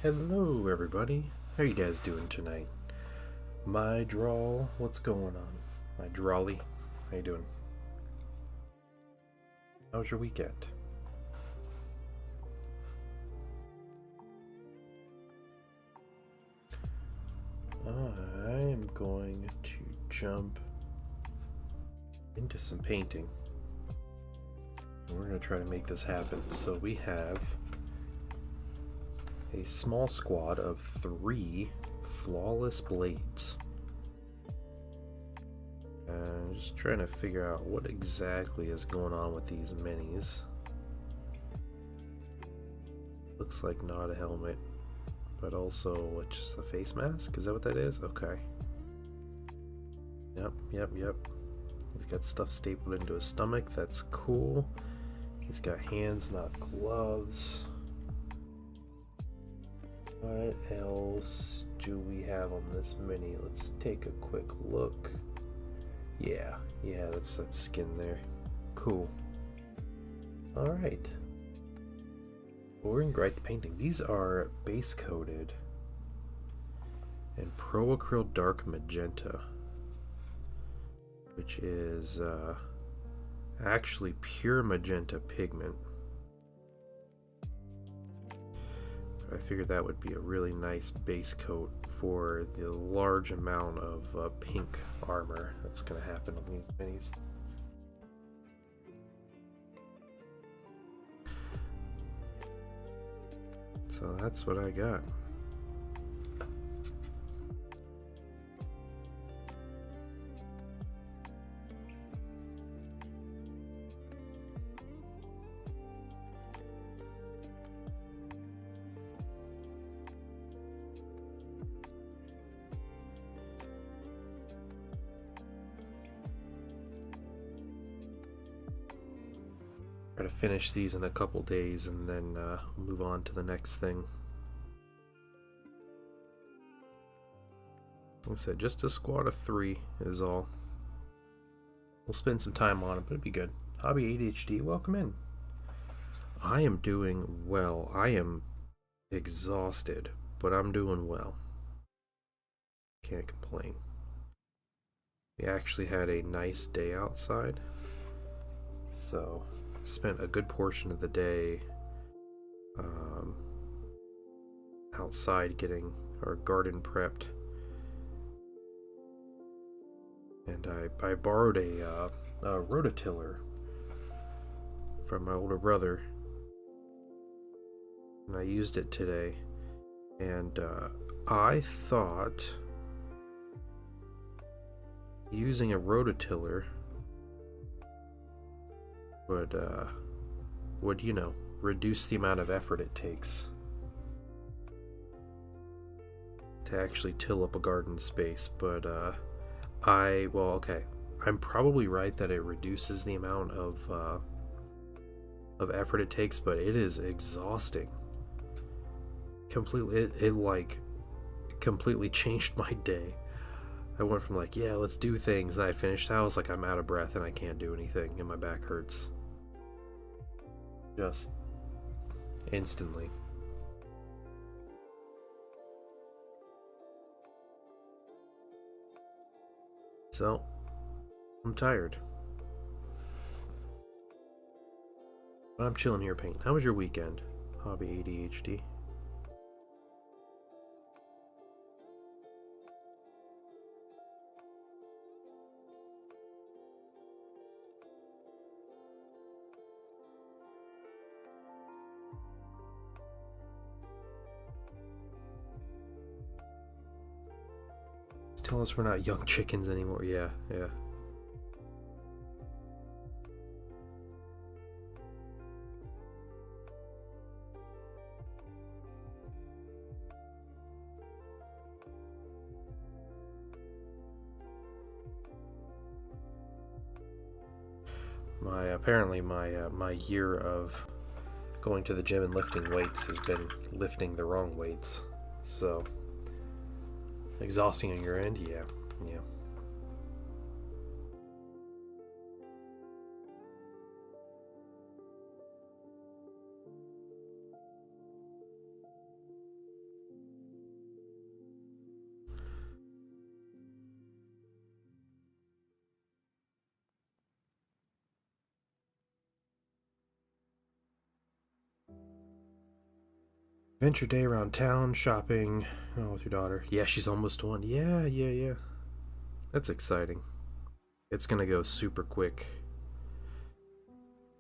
Hello everybody, how you guys doing tonight? My drawl, what's going on? My drawly, how you doing? How was your weekend? I am going to jump into some painting. We're going to try to make this happen. So we have a small squad of 3 flawless blades. And just trying to figure out what exactly is going on with these minis. Looks like not a helmet, but also just a face mask. Is that what that is? Okay. Yep. He's got stuff stapled into his stomach. That's cool. He's got hands, not gloves. What else do we have on this mini? Let's take a quick look. Yeah, that's that skin there. Cool. Alright. Well, we're gonna go right to painting. These are base coated in Pro Acryl Dark Magenta, which is actually pure magenta pigment. I figured that would be a really nice base coat for the large amount of pink armor that's going to happen on these minis. So that's what I got. Try to finish these in a couple days and then move on to the next thing. Like I said, just a squad of 3 is all. We'll spend some time on it, but it'd be good. Hobby ADHD, welcome in. I am doing well. I am exhausted, but I'm doing well. Can't complain. We actually had a nice day outside, so spent a good portion of the day outside getting our garden prepped. And I borrowed a rototiller from my older brother, and I used it today, and I thought using a rototiller would reduce the amount of effort it takes to actually till up a garden space, but I'm probably right that it reduces the amount of effort it takes, but it is exhausting. It completely changed my day. I went from like, yeah, let's do things, and I finished. I was like, I'm out of breath and I can't do anything, and my back hurts. Just instantly. So, I'm tired. But I'm chilling here painting. How was your weekend, Hobby ADHD? Tell us we're not young chickens anymore. Yeah. My year of going to the gym and lifting weights has been lifting the wrong weights. So exhausting on your end, yeah. Adventure day around town, shopping. Oh, with your daughter. Yeah, she's almost one. Yeah. That's exciting. It's gonna go super quick.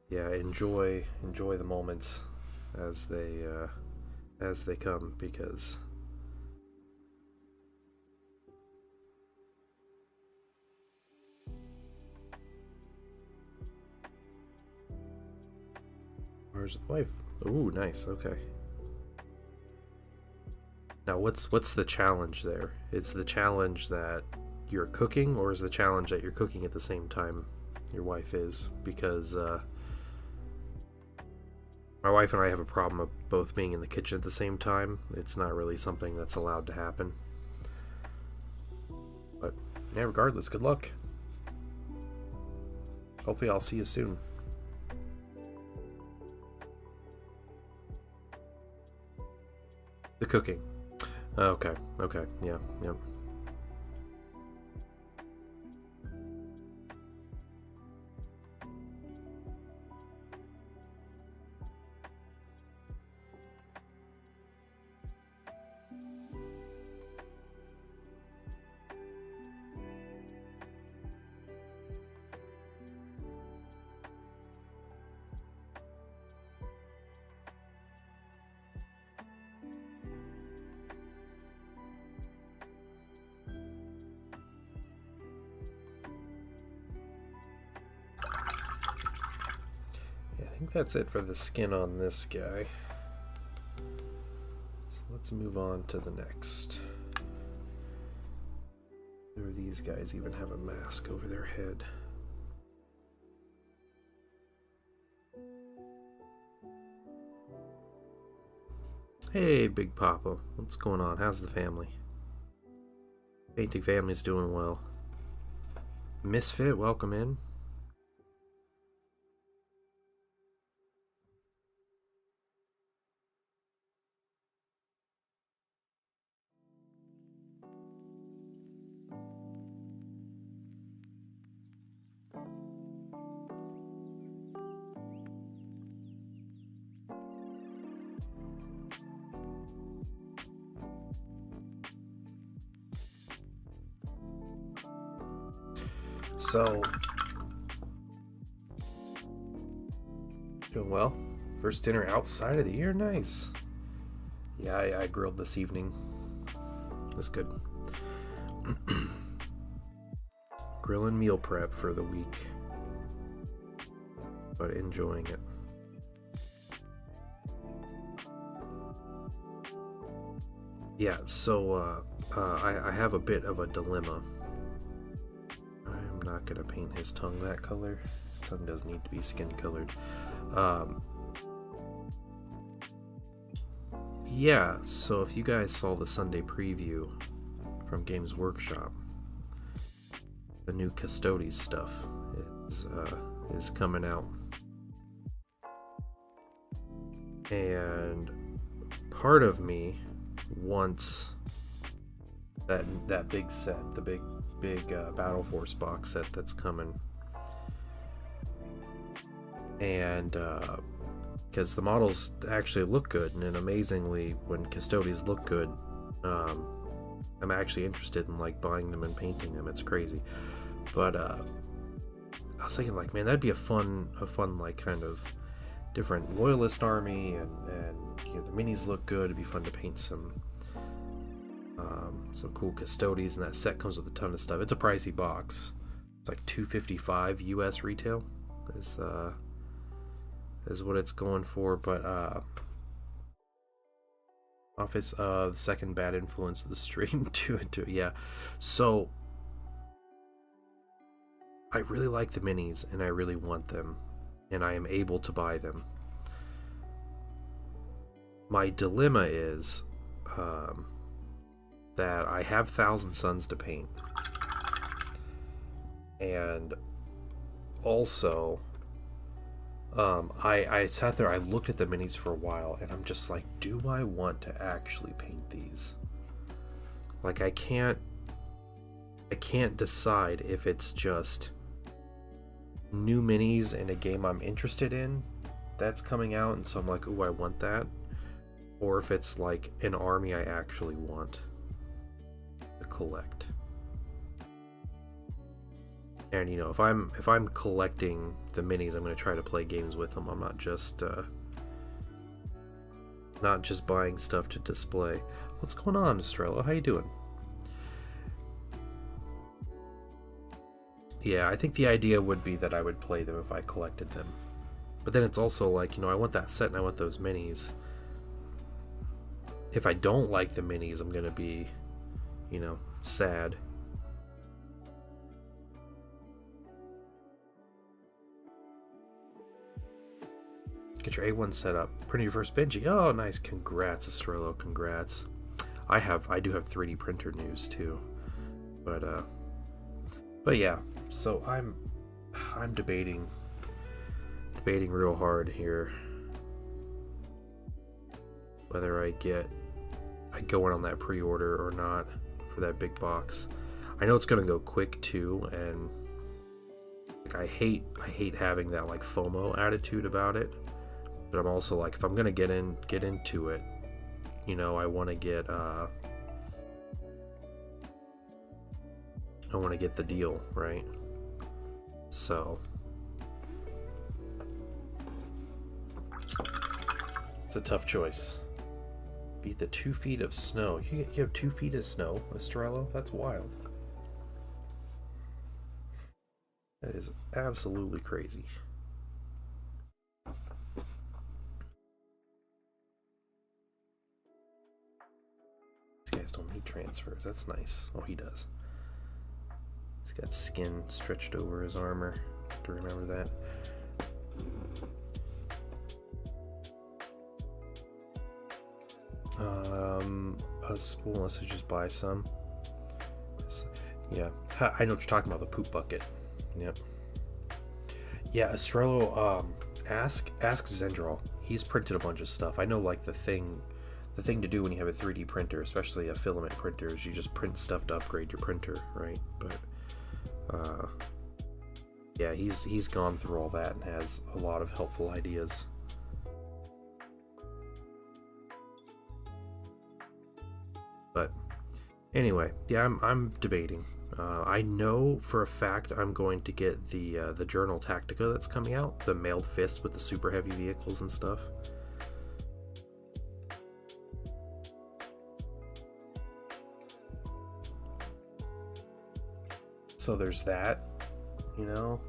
Yeah, enjoy the moments as they come, because where's the wife? Ooh, nice. Okay. Now, what's the challenge there? Is the challenge that you're cooking, or is the challenge that you're cooking at the same time your wife is? Because my wife and I have a problem of both being in the kitchen at the same time. It's not really something that's allowed to happen. But yeah, regardless, good luck. Hopefully I'll see you soon. The cooking. Okay, yeah, yep. I think that's it for the skin on this guy. So let's move on to the next. Do these guys even have a mask over their head? Hey, Big Papa. What's going on? How's the family? Painting family's doing well. Misfit, welcome in. So, doing well. First dinner outside of the year, nice. Yeah, I grilled this evening. That's good. Grill and meal prep for the week, but enjoying it. Yeah, so I have a bit of a dilemma. I'm not gonna paint his tongue that color. His tongue does need to be skin colored. Yeah, so if you guys saw the Sunday preview from Games Workshop, the new Custodes stuff is coming out, and part of me wants that big set, the big Battle Force box set that's coming, and because the models actually look good, and amazingly, when Custodes look good, I'm actually interested in like buying them and painting them. It's crazy, but I was thinking like, man, that'd be a fun like kind of different loyalist army, and you know, the minis look good. It'd be fun to paint some cool Custodes, and that set comes with a ton of stuff. It's a pricey box. It's like $255 US retail is what it's going for, but Office of the Second Bad Influence of the Stream to yeah. So I really like the minis, and I really want them, and I am able to buy them. My dilemma is that I have Thousand Suns to paint, and also I sat there, I looked at the minis for a while, and I'm just like, do I want to actually paint these? Like, I can't decide if it's just new minis in a game I'm interested in that's coming out, and so I'm like, ooh, I want that, or if it's like an army I actually want to collect. And you know, if I'm collecting the minis, I'm going to try to play games with them. I'm not just buying stuff to display. What's going on, Estrella? How you doing? Yeah, I think the idea would be that I would play them if I collected them. But then it's also like, you know, I want that set and I want those minis. If I don't like the minis, I'm gonna be, you know, sad. Get your A1 set up. Print your first Benji. Oh, nice. Congrats, Estrello. Congrats. I do have 3D printer news too. But yeah. So I'm debating real hard here whether I go in on that pre-order or not for that big box. I know it's gonna go quick too, and like I hate having that like FOMO attitude about it. But I'm also like, if I'm gonna get into it, you know, I want to get the deal, right? So it's a tough choice. Beat the 2 feet of snow. You have 2 feet of snow, Estrello? That's wild. That is absolutely crazy. These guys don't need transfers. That's nice. Oh, he does. He's got skin stretched over his armor. To remember that. A spool unless you just buy some. Yeah, I know what you're talking about. The poop bucket. Yep. Yeah, Estrello. Ask Zendral. He's printed a bunch of stuff. I know, like the thing to do when you have a 3D printer, especially a filament printer, is you just print stuff to upgrade your printer, right? But yeah, he's gone through all that and has a lot of helpful ideas. But anyway, yeah, I'm debating. I know for a fact I'm going to get the Journal Tactica that's coming out, the mailed fist with the super heavy vehicles and stuff. So there's that, you know,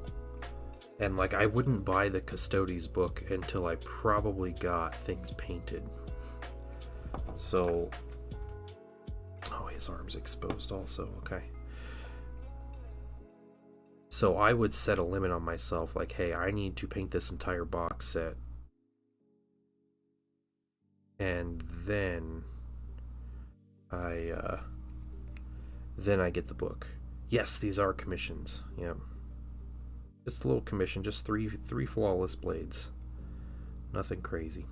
and like I wouldn't buy the Custodes book until I probably got things painted. So, oh, his arm's exposed also. Okay. So I would set a limit on myself, like, hey, I need to paint this entire box set, and then I get the book. Yes, these are commissions. Yeah, just a little commission, just three flawless blades, nothing crazy.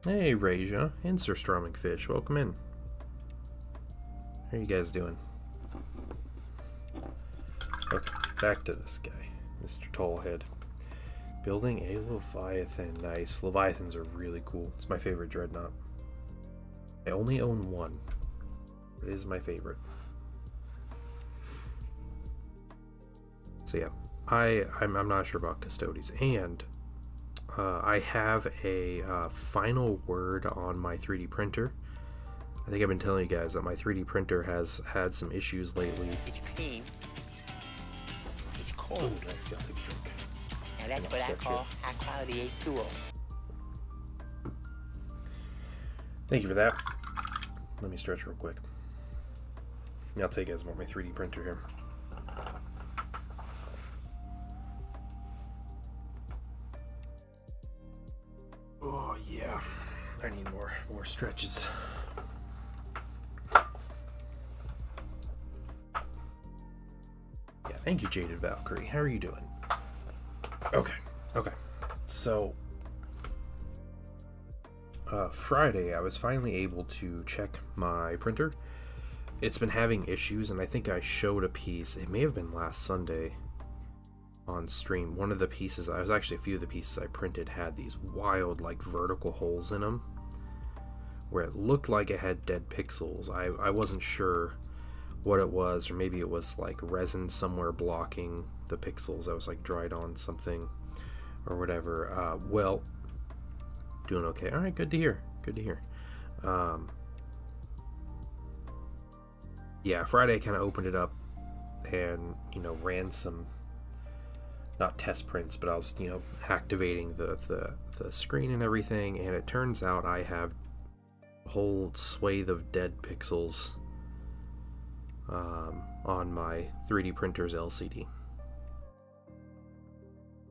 Hey, Raja and Sir Storming Fish, welcome in. How are you guys doing? Okay, back to this guy, Mr. Tallhead. Building a Leviathan. Nice. Leviathans are really cool. It's my favorite dreadnought. I only own one, but it is my favorite. So yeah, I'm not sure about Custodes, and I have a final word on my 3D printer. I think I've been telling you guys that my 3D printer has had some issues lately. It's clean. It's cold. Oh, nice. Yeah, I'll take a drink. Now that's what I call high quality H2O. Thank you for that. Let me stretch real quick. Yeah, I'll tell you guys about my 3D printer here. Oh yeah, I need more stretches. Yeah, thank you, Jaded Valkyrie. How are you doing? Okay. So Friday, I was finally able to check my printer. It's been having issues, and I think I showed a piece. It may have been last Sunday on stream. One of the pieces, I was actually a few of the pieces I printed had these wild, like, vertical holes in them where it looked like it had dead pixels. I wasn't sure what it was, or maybe it was like resin somewhere blocking the pixels. I was like dried on something or whatever. Well, doing okay. All right, good to hear. Good to hear. Yeah, Friday I kind of opened it up and, ran some, not test prints, but I was, activating the screen and everything, and it turns out I have a whole swathe of dead pixels on my 3D printer's LCD.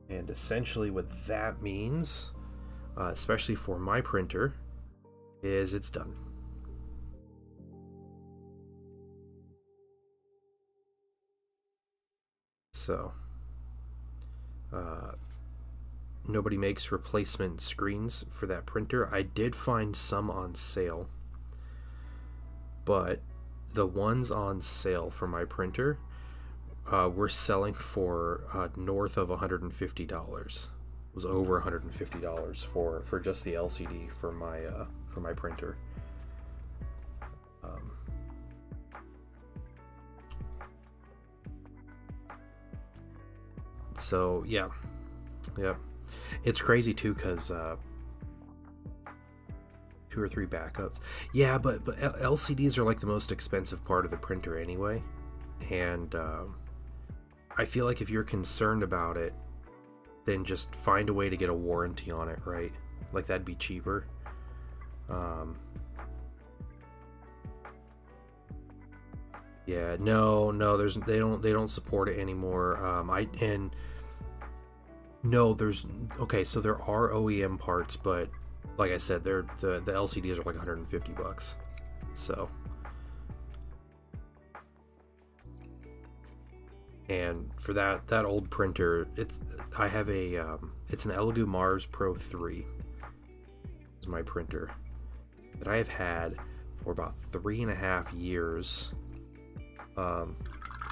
And essentially what that means, especially for my printer, is it's done. So, nobody makes replacement screens for that printer. I did find some on sale, but the ones on sale for my printer were selling for north of $150. It was over $150 for just the LCD for my printer. So yeah, it's crazy too, because 2 or 3 backups. Yeah, but LCDs are like the most expensive part of the printer anyway, and I feel like if you're concerned about it, then just find a way to get a warranty on it, right? Like, that'd be cheaper. Yeah, no, they don't support it anymore. Okay, so there are OEM parts, but like I said, the LCDs are like $150. So, and for that old printer, I have it's an Elegoo Mars Pro 3. Is my printer that I have had for about 3.5 years.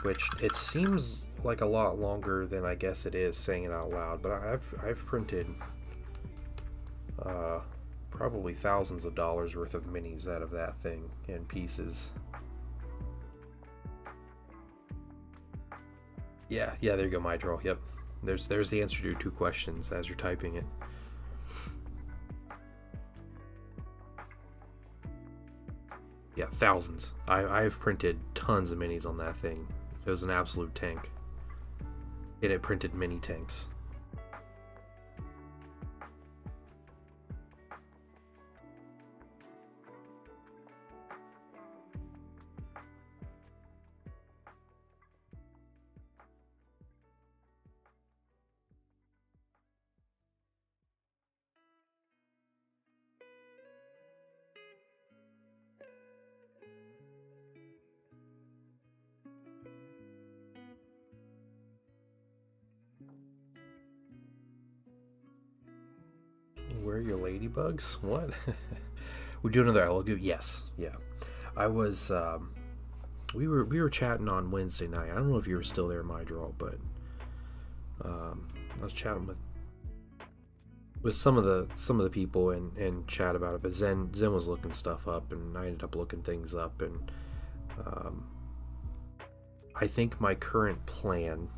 Which it seems like a lot longer than I guess it is, saying it out loud, but I've printed probably thousands of dollars worth of minis out of that thing and pieces. Yeah, there you go, Mydro. Yep, there's the answer to your 2 questions as you're typing it. Yeah, thousands. I've printed tons of minis on that thing. It was an absolute tank. And it printed mini tanks. Where are your ladybugs? What? We do another Elegoo? Yes. Yeah. I was we were chatting on Wednesday night. I don't know if you were still there, Mydro, but I was chatting with some of the people and chat about it. But Zen was looking stuff up, and I ended up looking things up, and I think my current plan,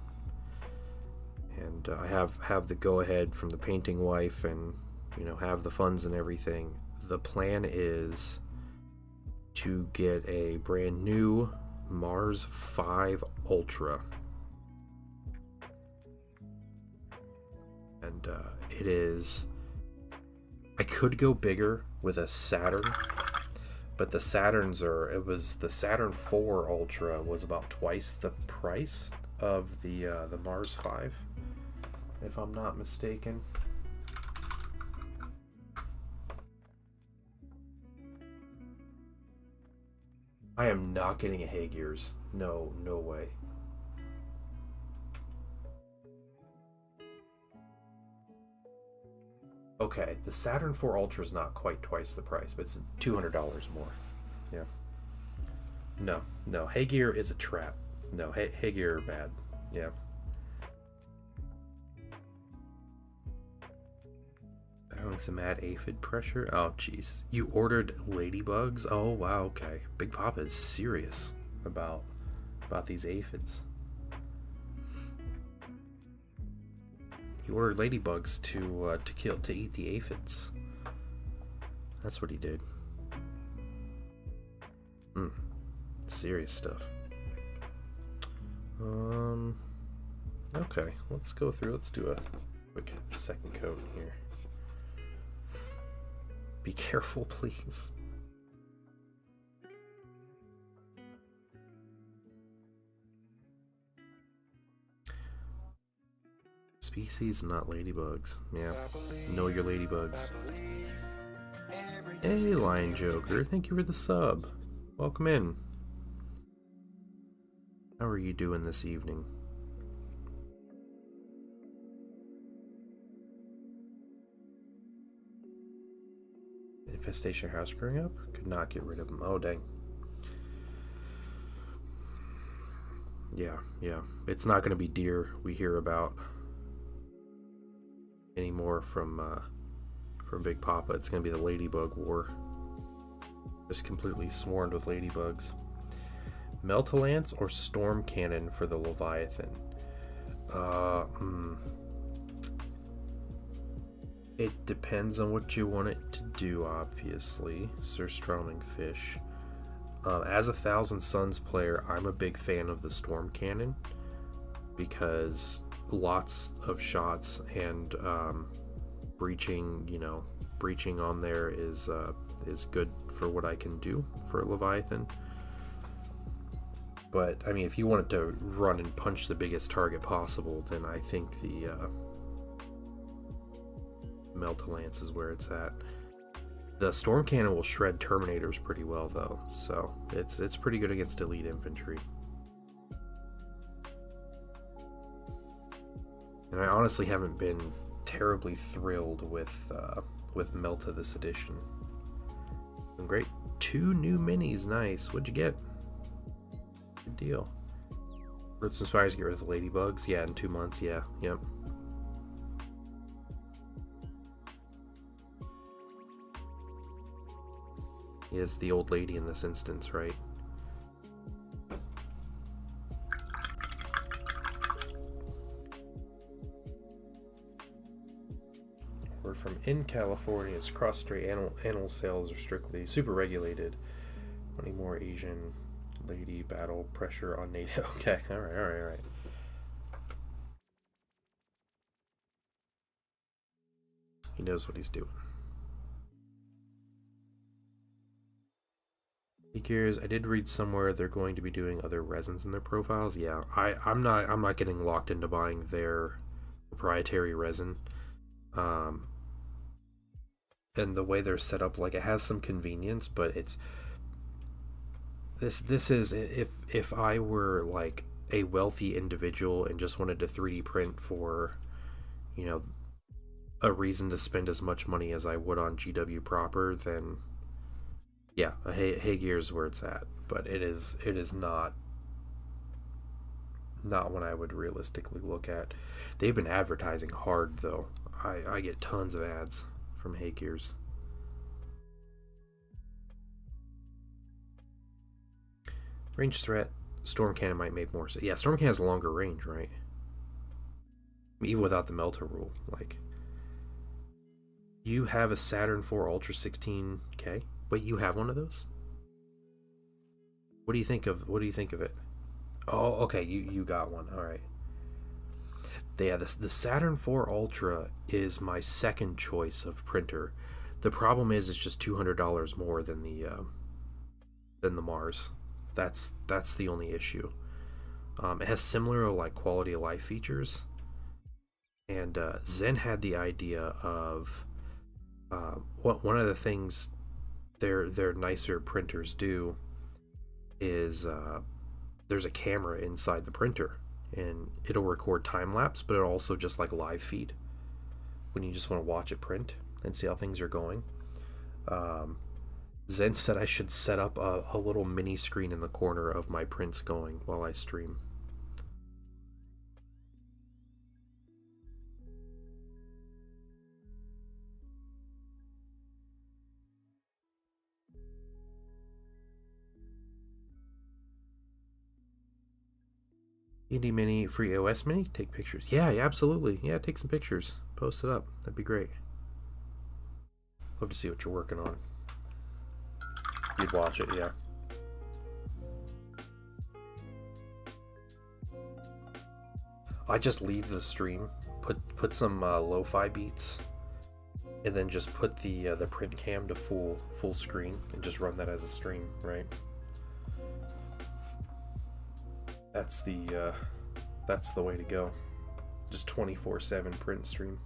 and I have the go ahead from the painting wife, and have the funds and everything. The plan is to get a brand new Mars 5 Ultra, and it is, I could go bigger with a Saturn, but the Saturn 4 Ultra was about twice the price of the Mars 5, if I'm not mistaken. I am not getting a Hagears. No way. Okay, the Saturn IV Ultra is not quite twice the price, but it's $200 more. Yeah. No, no. Hey-Gear is a trap. No, Hey-Gear are bad. Yeah. Battling some mad aphid pressure. Oh, jeez. You ordered ladybugs? Oh, wow. Okay. Big Papa is serious about these aphids. He ordered ladybugs to eat the aphids. That's what he did. Serious stuff. Okay, let's go through. Let's do a quick second coat here. Be careful, please. Species, not ladybugs. Yeah. Know your ladybugs. Hey, Lion Joker. Thank you for the sub. Welcome in. How are you doing this evening? Infestation house growing up? Could not get rid of them. Oh, dang. Yeah. It's not going to be deer we hear about anymore from Big Papa. It's going to be the Ladybug War. Just completely swarmed with ladybugs. Meltalance or Storm Cannon for the Leviathan? It depends on what you want it to do, obviously. Surstroming Fish. As a Thousand Suns player, I'm a big fan of the Storm Cannon because lots of shots and breaching on there is good for what I can do for Leviathan. But I mean, if you wanted to run and punch the biggest target possible, then I think the Meltalance is where it's at. The Storm Cannon will shred Terminators pretty well, though, so it's pretty good against elite infantry. And I honestly haven't been terribly thrilled with Melta this edition. Great, 2 new minis, nice. What'd you get? Good deal. Earth Inspires get rid of the ladybugs. Yeah, in 2 months. Yeah, yep. He is the old lady in this instance, right? We're from in California's cross-strait animal sales are strictly super regulated. Any more Asian lady battle pressure on NATO? Okay, all right. He knows what he's doing. Gears, I did read somewhere they're going to be doing other resins in their profiles. Yeah, I'm not getting locked into buying their proprietary resin. And the way they're set up, like, it has some convenience, but it's this is if I were like a wealthy individual and just wanted to 3D print for, you know, a reason to spend as much money as I would on GW proper, then yeah, Hey-Gear is where it's at. But it is not what I would realistically look at. They've been advertising hard though. I get tons of ads from Hey-Gears. Range threat, Storm Cannon might make more sense. Yeah, Storm Cannon has a longer range, right? I mean, even without the Melta rule, like, you have a Saturn IV Ultra 16K. Wait, you have one of those? What do you think of it? Oh, okay, you got one. All right. Yeah, the Saturn IV Ultra is my second choice of printer. The problem is it's just $200 more than the Mars. That's the only issue. It has similar like quality of life features, and Zen had the idea of one of the things their nicer printers do is there's a camera inside the printer, and it'll record time lapse, but it'll also just like live feed when you just want to watch it print. and see how things are going. Zen said I should set up a little mini screen in the corner of my prints going while I stream. Indie Mini, free OS Mini, take pictures. Yeah, absolutely. Yeah, take some pictures. Post it up. That'd be great. Love to see what you're working on. You'd watch it, yeah. I just leave the stream, put some lo-fi beats, and then just put the print cam to full screen and just run that as a stream, right? That's the way to go. Just 24/7 print stream.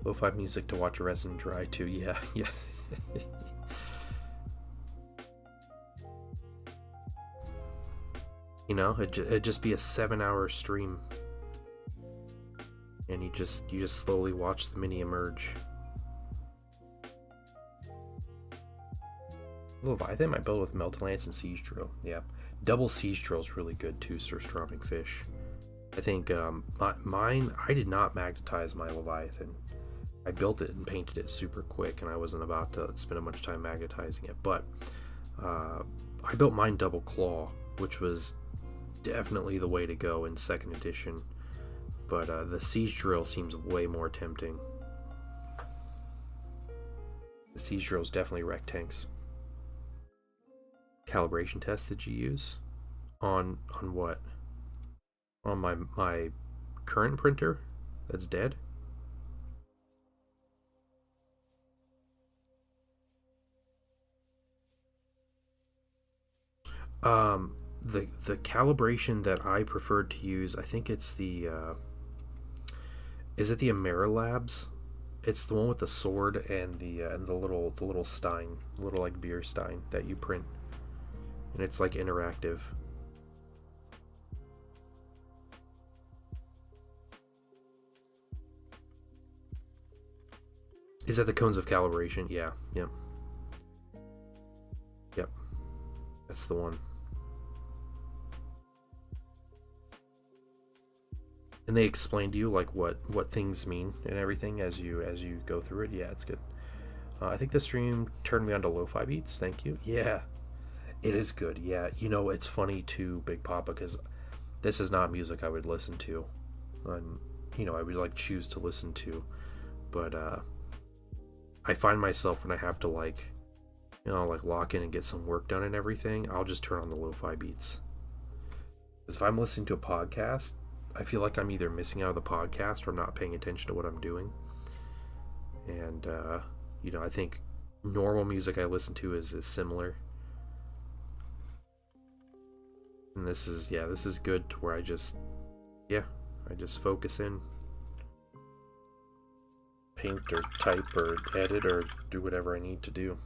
Lo-fi music to watch resin dry too. Yeah. You know, it'd just be a 7-hour stream, and you just slowly watch the mini emerge. Leviathan might build with Melt Lance and Siege Drill. Yeah, double Siege Drill is really good too. Surstroming fish. I think mine. I did not magnetize my Leviathan. I built it and painted it super quick, and I wasn't about to spend much time magnetizing it. But I built mine double claw, which was definitely the way to go in 2nd edition. But the Siege Drill seems way more tempting. The Siege Drill is definitely wreck tanks. Calibration test did you use? On what? On my current printer that's dead? The calibration that I preferred to use, I think it's the is it the Amerilabs? It's the one with the sword and the little stein, little like beer stein that you print, and it's like interactive. Is that the cones of calibration? Yeah, yep. Yep. That's the one. And they explain to you like what things mean and everything as you go through it. Yeah, it's good. I think the stream turned me on to lo-fi beats. Thank you. Yeah, it is good. Yeah, you know, it's funny too, Big Papa, because this is not music I would listen to, and you know, I would like choose to listen to, but I find myself when I have to like, you know, like lock in and get some work done and everything, I'll just turn on the lo-fi beats. Because if I'm listening to a podcast, I feel like I'm either missing out of the podcast or not paying attention to what I'm doing. And, you know, I think normal music I listen to is similar. And this is good to where I just focus in. Paint or type or edit or do whatever I need to do.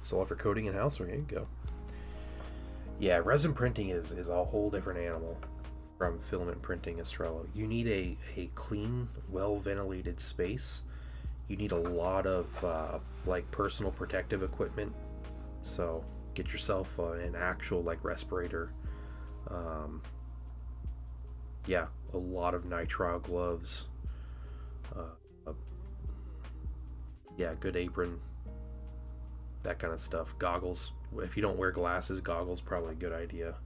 So for coding in-house, there you go. Yeah, resin printing is a whole different animal from filament printing Estrella. You need a clean, well-ventilated space. You need a lot of like personal protective equipment. So get yourself an actual like respirator. Yeah, a lot of nitrile gloves. Yeah, good apron. That kind of stuff. Goggles. If you don't wear glasses, goggles probably a good idea.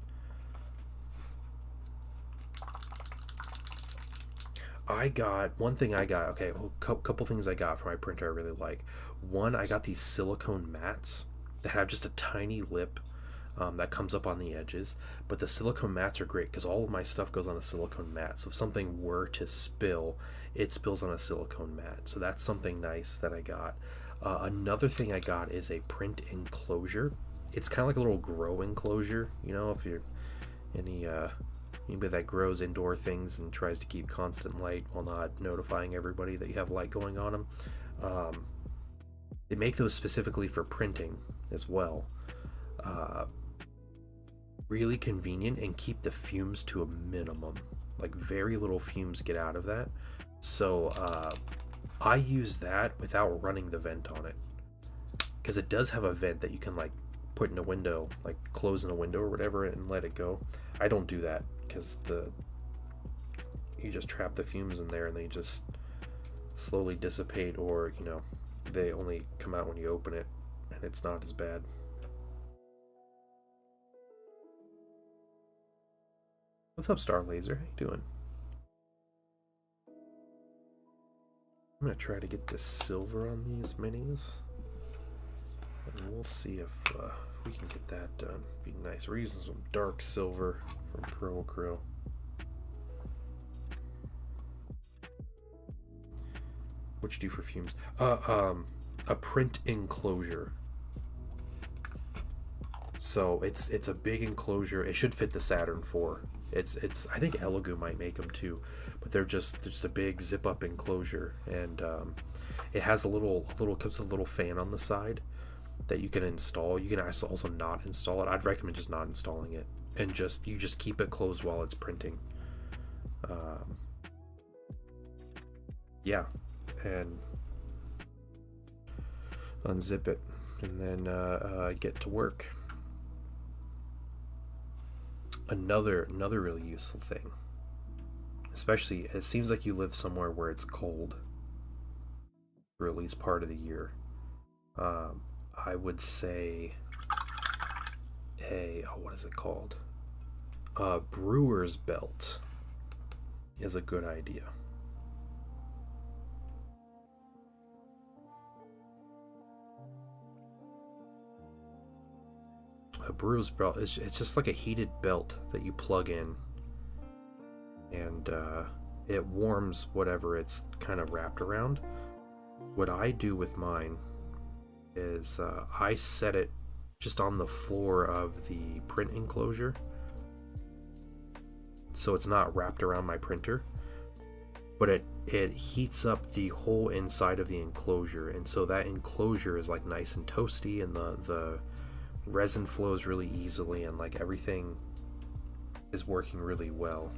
Okay, a couple things I got for my printer I really like. One, I got these silicone mats that have just a tiny lip that comes up on the edges, but the silicone mats are great because all of my stuff goes on a silicone mat, so if something were to spill, it spills on a silicone mat. So that's something nice that I got. Another thing I got is a print enclosure. it's kind of like a little grow enclosure, you know, if you're anybody that grows indoor things and tries to keep constant light while not notifying everybody that you have light going on them. They make those specifically for printing as well. Really convenient, and keep the fumes to a minimum. Like, very little fumes get out of that. So I use that without running the vent on it, because it does have a vent that you can like put in a window, like close in a window or whatever, and let it go. I don't do that because you just trap the fumes in there and they just slowly dissipate, or you know, they only come out when you open it, and it's not as bad. What's up, Star Laser? How you doing? I'm gonna try to get this silver on these minis, and we'll see if we can get that done. Be nice. We're using some dark silver from Pro-Acryl. What you do for fumes? A print enclosure. So it's a big enclosure. It should fit the Saturn IV. It's I think Elegoo might make them too, but they're just a big zip up enclosure, and it has comes with a little fan on the side that you can install. You can also not install it. I'd recommend just not installing it, and you just keep it closed while it's printing. Yeah, and unzip it, and then get to work. Another really useful thing, especially it seems like you live somewhere where it's cold for at least part of the year. I would say what is it called? A brewer's belt is a good idea. A brewer's belt it's just like a heated belt that you plug in, and it warms whatever it's kind of wrapped around. What I do with mine is I set it just on the floor of the print enclosure, so it's not wrapped around my printer, but it heats up the whole inside of the enclosure, and so that enclosure is like nice and toasty, and the resin flows really easily, and like everything is working really well.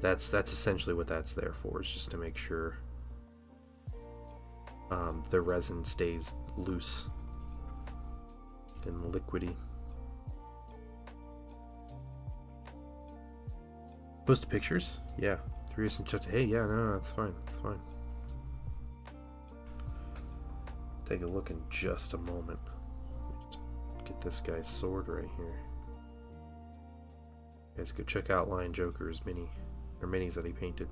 That's essentially what that's there for, is just to make sure the resin stays loose and liquidy. Post pictures? Yeah. 3 years and hey, yeah, no, that's fine. It's fine. Take a look in just a moment. Get this guy's sword right here. You guys go check out Lion Joker's minis that he painted.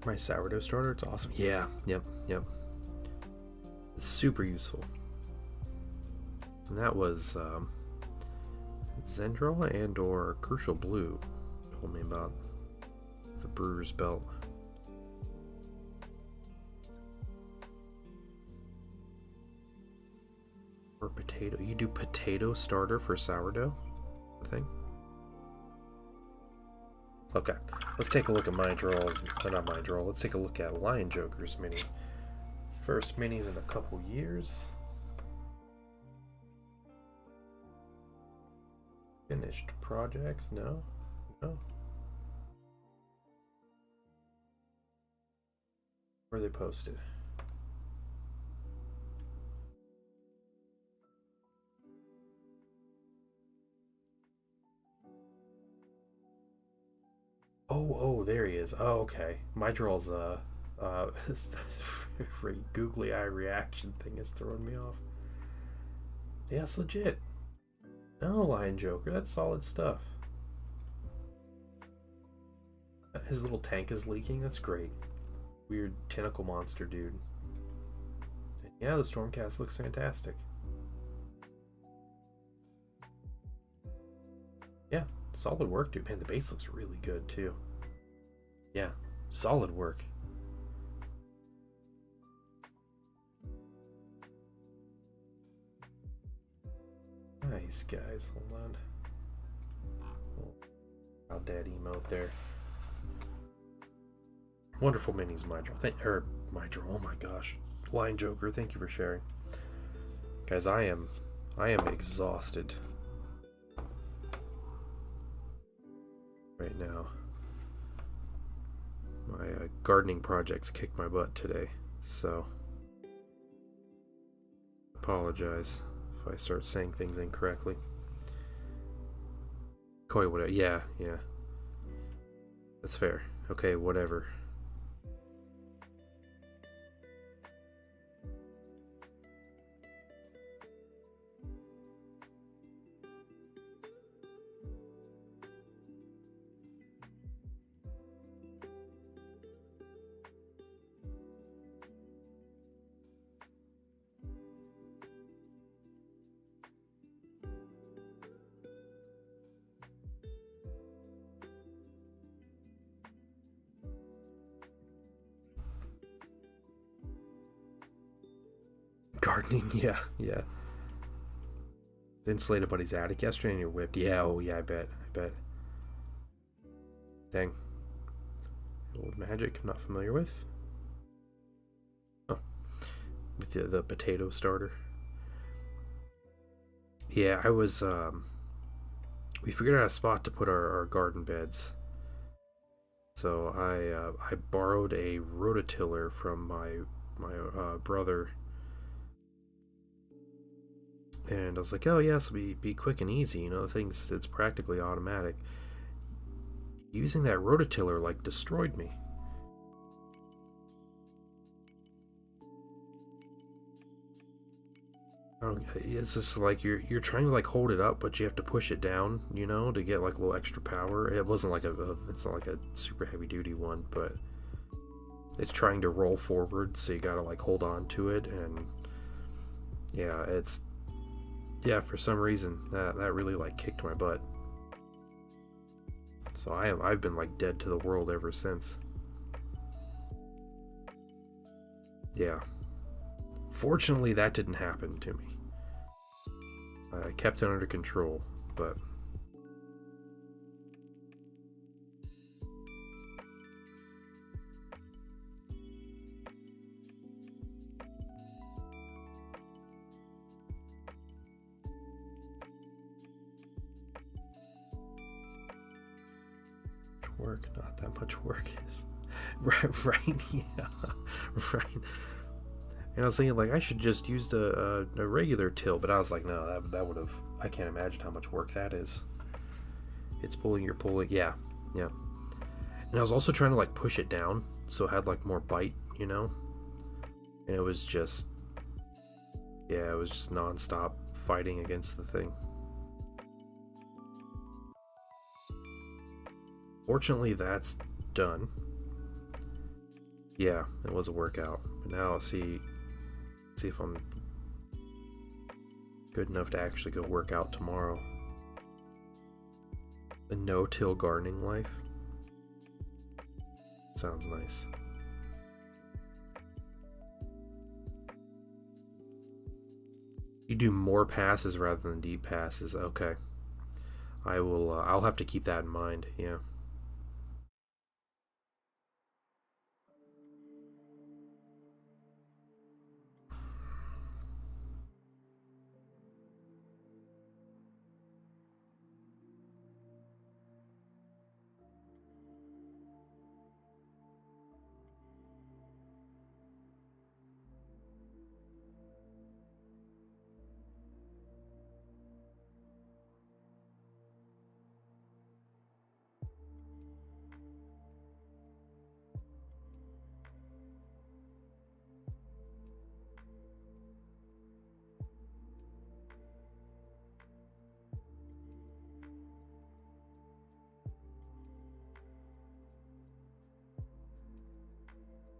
My sourdough starter, it's awesome. Yeah, yep. It's super useful. And that was Zendrel and or Crucial Blue told me about the brewer's belt. Or potato. You do potato starter for sourdough? Thing? Okay, let's take a look at my draws. Not my draw. Let's take a look at Lion Joker's mini. First minis in a couple years. Finished projects? No. Where are they posted? Oh, there he is. Oh, okay. My draw's this googly eye reaction thing is throwing me off. Yeah, it's legit. No, Lion Joker, that's solid stuff. His little tank is leaking, that's great. Weird tentacle monster dude. And yeah, the Stormcast looks fantastic. Yeah, solid work, dude. Man, the base looks really good too. Yeah, solid work. Nice, guys. Hold on. Proud dad emote there. Wonderful minis, Mydro. Mydro. Oh my gosh, Lion Joker. Thank you for sharing, guys. I am exhausted right now. My gardening projects kicked my butt today, so apologize if I start saying things incorrectly. Koi, whatever. Yeah, that's fair. Okay, whatever. Gardening, yeah. Insulated buddy's attic yesterday and you're whipped. Yeah, oh yeah, I bet. Dang. Old magic, not familiar with. Oh, with the potato starter. Yeah, I was, we figured out a spot to put our garden beds. So I borrowed a rototiller from my brother. And I was like, oh yes, be quick and easy, you know, it's practically automatic. Using that rototiller like destroyed me. It's just like you're trying to like hold it up, but you have to push it down, you know, to get like a little extra power. It wasn't like it's not like a super heavy duty one, but it's trying to roll forward, so you gotta like hold on to it, and yeah, for some reason that really like kicked my butt. So I've been like dead to the world ever since. Yeah. Fortunately, that didn't happen to me. I kept it under control, but work, not that much work is. Right, yeah, right. And I was thinking, like, I should just use a regular till, but I was like, no, that would have. I can't imagine how much work that is. It's you're pulling, yeah. And I was also trying to like push it down so it had like more bite, you know. And it was just, yeah, it was just nonstop fighting against the thing. Fortunately, that's done. Yeah, it was a workout. But now I'll see if I'm good enough to actually go work out tomorrow. A no-till gardening life. Sounds nice. You do more passes rather than deep passes. Okay. I will. I'll have to keep that in mind. Yeah.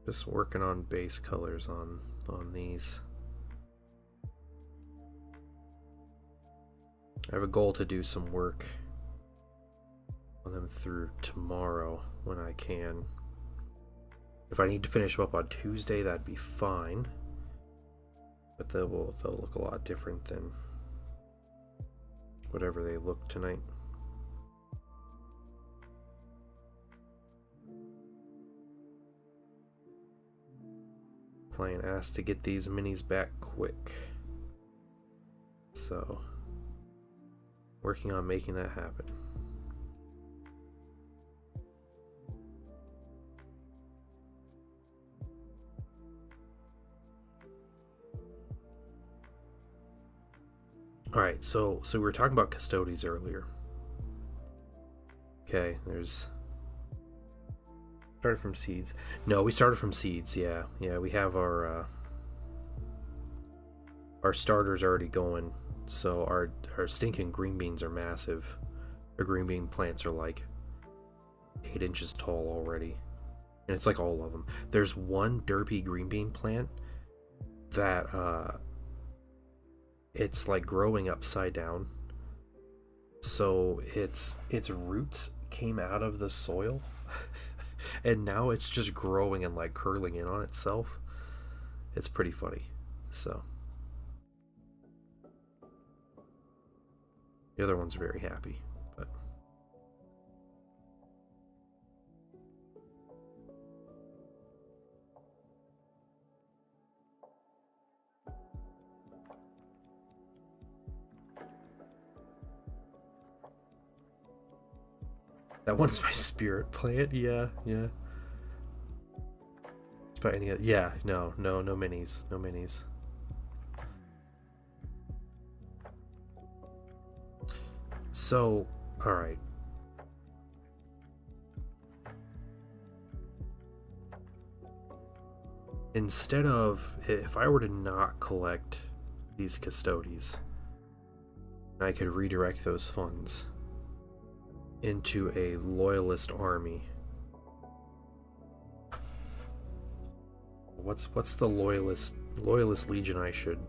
Just working on base colors on these. I have a goal to do some work on them through tomorrow when I can. If I need to finish them up on Tuesday, that'd be fine. But they'll look a lot different than whatever they look tonight. Client asked to get these minis back quick. So, working on making that happen. Alright, so we were talking about Custodes earlier. Okay, there's... Started from seeds. No, we started from seeds, yeah. Yeah, we have our starters already going. So our stinking green beans are massive. Our green bean plants are like 8 inches tall already. And it's like all of them. There's one derpy green bean plant that it's like growing upside down. So its roots came out of the soil. And now it's just growing and like curling in on itself. It's pretty funny. So the other one's very happy, but that one's my spirit plant. Yeah. But any, yeah, no minis, no minis. So, all right. Instead of, if I were to not collect these Custodes, I could redirect those funds into a loyalist army. What's the loyalist legion I should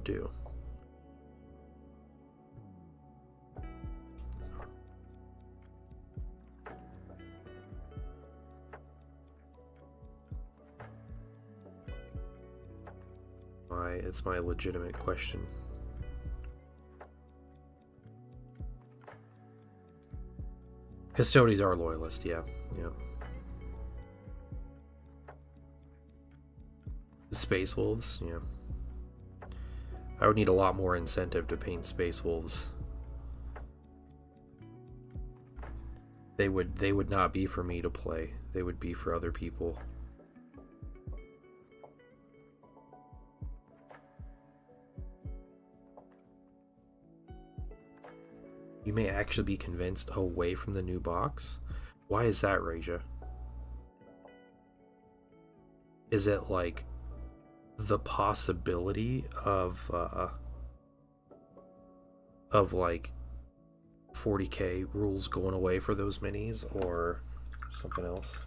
do? It's my legitimate question. Custodes are loyalist, yeah. Space Wolves, yeah. I would need a lot more incentive to paint Space Wolves. They would not be for me to play. They would be for other people. You may actually be convinced away from the new box. Why is that, Raja? Is it like the possibility of like 40k rules going away for those minis, or something else?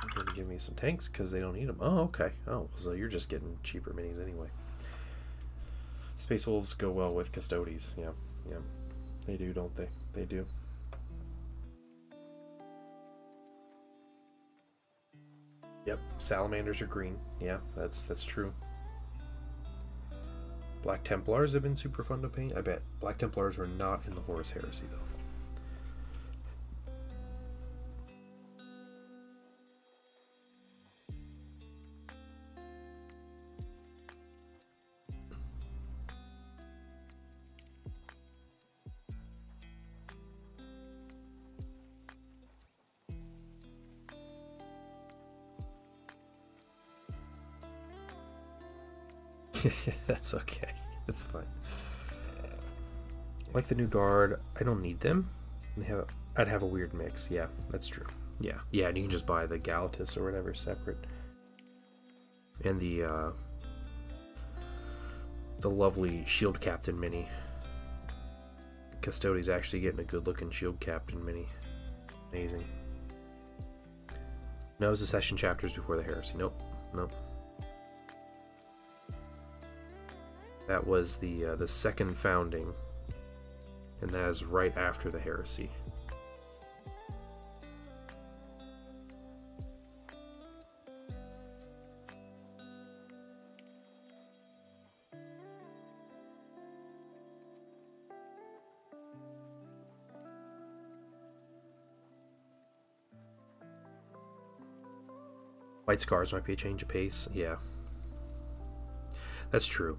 You're gonna give me some tanks because they don't need them. Oh, okay. Oh, so you're just getting cheaper minis anyway. Space Wolves go well with Custodes. Yeah. They do, don't they? They do. Yep, salamanders are green. Yeah, that's true. Black Templars have been super fun to paint. I bet Black Templars were not in the Horus Heresy though. That's okay. It's fine. Like the new guard, I don't need them. I'd have a weird mix. Yeah, that's true. Yeah, and you can just buy the Galatus or whatever separate. And the lovely Shield Captain mini. Custodes actually getting a good looking Shield Captain mini. Amazing. No, it was the Session chapters before the Heresy. Nope. That was the second founding, and that is right after the Heresy. White Scars might be a change of pace. Yeah, that's true.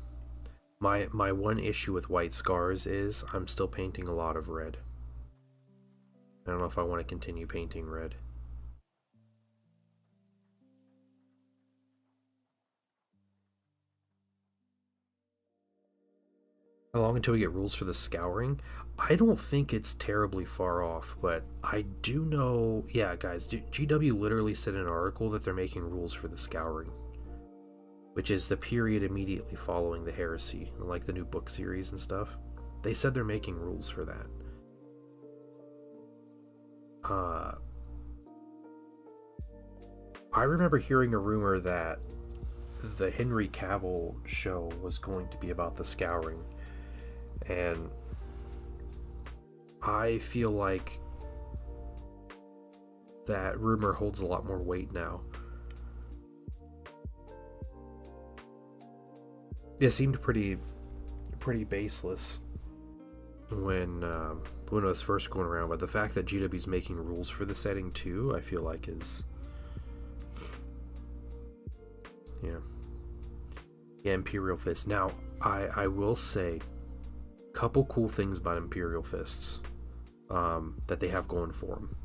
My one issue with White Scars is I'm still painting a lot of red. I don't know if I want to continue painting red. How long until we get rules for the Scouring? I don't think it's terribly far off, but I do know... Yeah, guys, GW literally said in an article that they're making rules for the Scouring, which is the period immediately following the Heresy, like the new book series and stuff. They said they're making rules for that. I remember hearing a rumor that the Henry Cavill show was going to be about the Scouring, and I feel like that rumor holds a lot more weight now. It seemed pretty baseless when it was first going around, but the fact that GW's making rules for the setting too, I feel like is... Yeah, Imperial Fist. Now, I will say a couple cool things about Imperial Fists that they have going for them.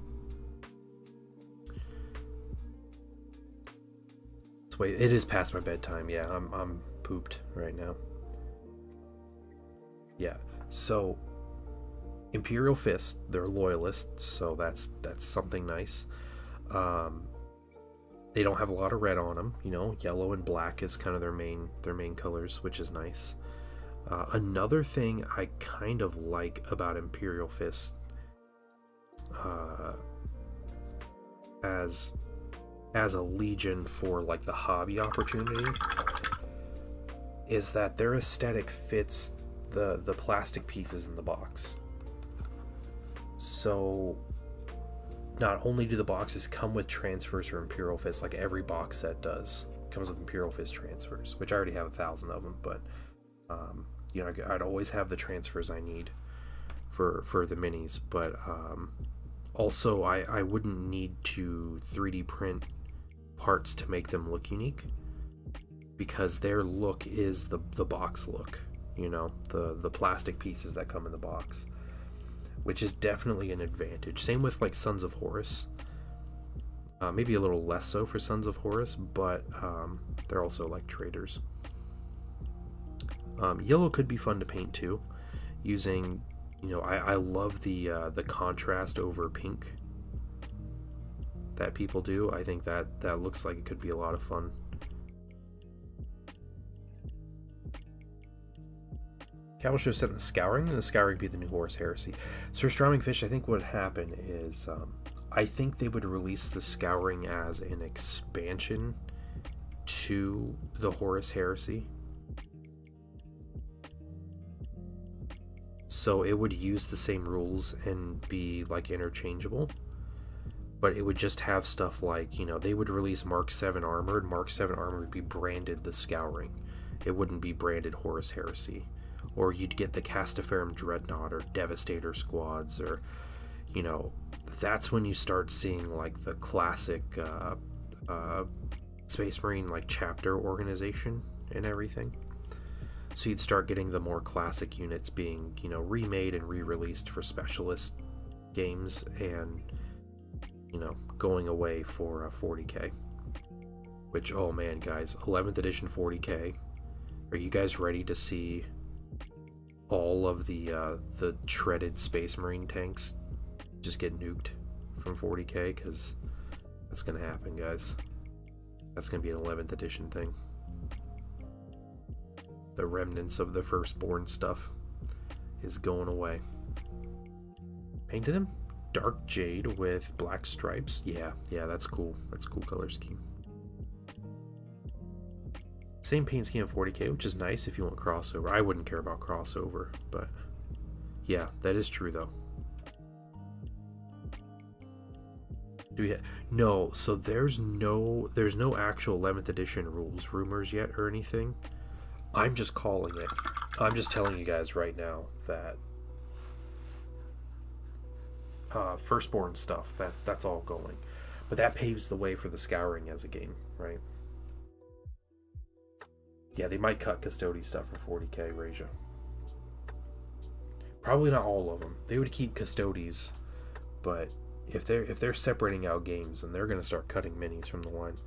Wait, it is past my bedtime. Yeah, I'm pooped right now. Yeah, so Imperial Fist, they're loyalists, so that's something nice. They don't have a lot of red on them, you know. Yellow and black is kind of their main colors, which is nice. Another thing I kind of like about Imperial Fist, as a legion for like the hobby opportunity, is that their aesthetic fits the plastic pieces in the box. So not only do the boxes come with transfers for Imperial Fist, like every box set does, comes with Imperial Fist transfers, which I already have 1,000 of them, but you know, I'd always have the transfers I need for the minis. But also I wouldn't need to 3D print parts to make them look unique, because their look is the box look, you know, the plastic pieces that come in the box, which is definitely an advantage. Same with like Sons of Horus. Maybe a little less so for Sons of Horus, but they're also like traders. Yellow could be fun to paint too, using, you know, I love the contrast over pink that people do. I think that looks like it could be a lot of fun. Cavill should have said the Scouring, and the Scouring be the new Horus Heresy. Surströmming Fish, I think what would happen is, I think they would release the Scouring as an expansion to the Horus Heresy. So it would use the same rules and be like interchangeable, but it would just have stuff like, you know, they would release Mark 7 armor, and Mark 7 armor would be branded the Scouring. It wouldn't be branded Horus Heresy. Or you'd get the Castaferum Dreadnought or Devastator squads, or, you know, that's when you start seeing like the classic Space Marine like chapter organization and everything. So you'd start getting the more classic units being, you know, remade and re-released for specialist games, and, you know, going away for 40k. Which, oh man, guys, 11th edition 40k. Are you guys ready to see all of the shredded Space Marine tanks just get nuked from 40k? Because that's gonna happen, guys. That's gonna be an 11th edition thing. The remnants of the Firstborn stuff is going away. Painted him? dark jade with black stripes. Yeah, that's cool. That's a cool color scheme. Same paint scheme at 40k, which is nice if you want crossover. I wouldn't care about crossover, but yeah, that is true though. Do we no, so there's no actual 11th edition rules rumors yet or anything. I'm just calling it. I'm just telling you guys right now that Firstborn stuff, that's all going. But that paves the way for the Scouring as a game, right? Yeah, they might cut Custody stuff for 40k, Raja. Probably not all of them. They would keep Custodies, but if they're separating out games, then they're going to start cutting minis from the line.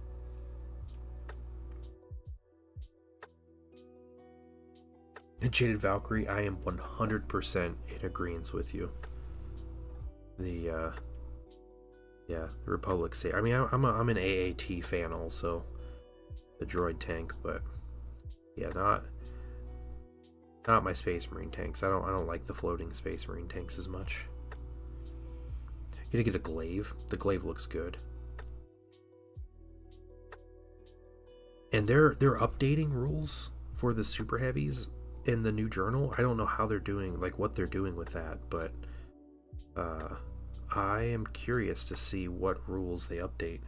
And Jaded Valkyrie, I am 100% in agreement with you. The Republic say. I mean, I'm an AAT fan also, the droid tank, but yeah, not my Space Marine tanks. I don't like the floating Space Marine tanks as much. Gonna get a glaive. The glaive looks good. And they're updating rules for the super heavies in the new journal. I don't know how they're doing, like what they're doing with that, but I am curious to see what rules they update.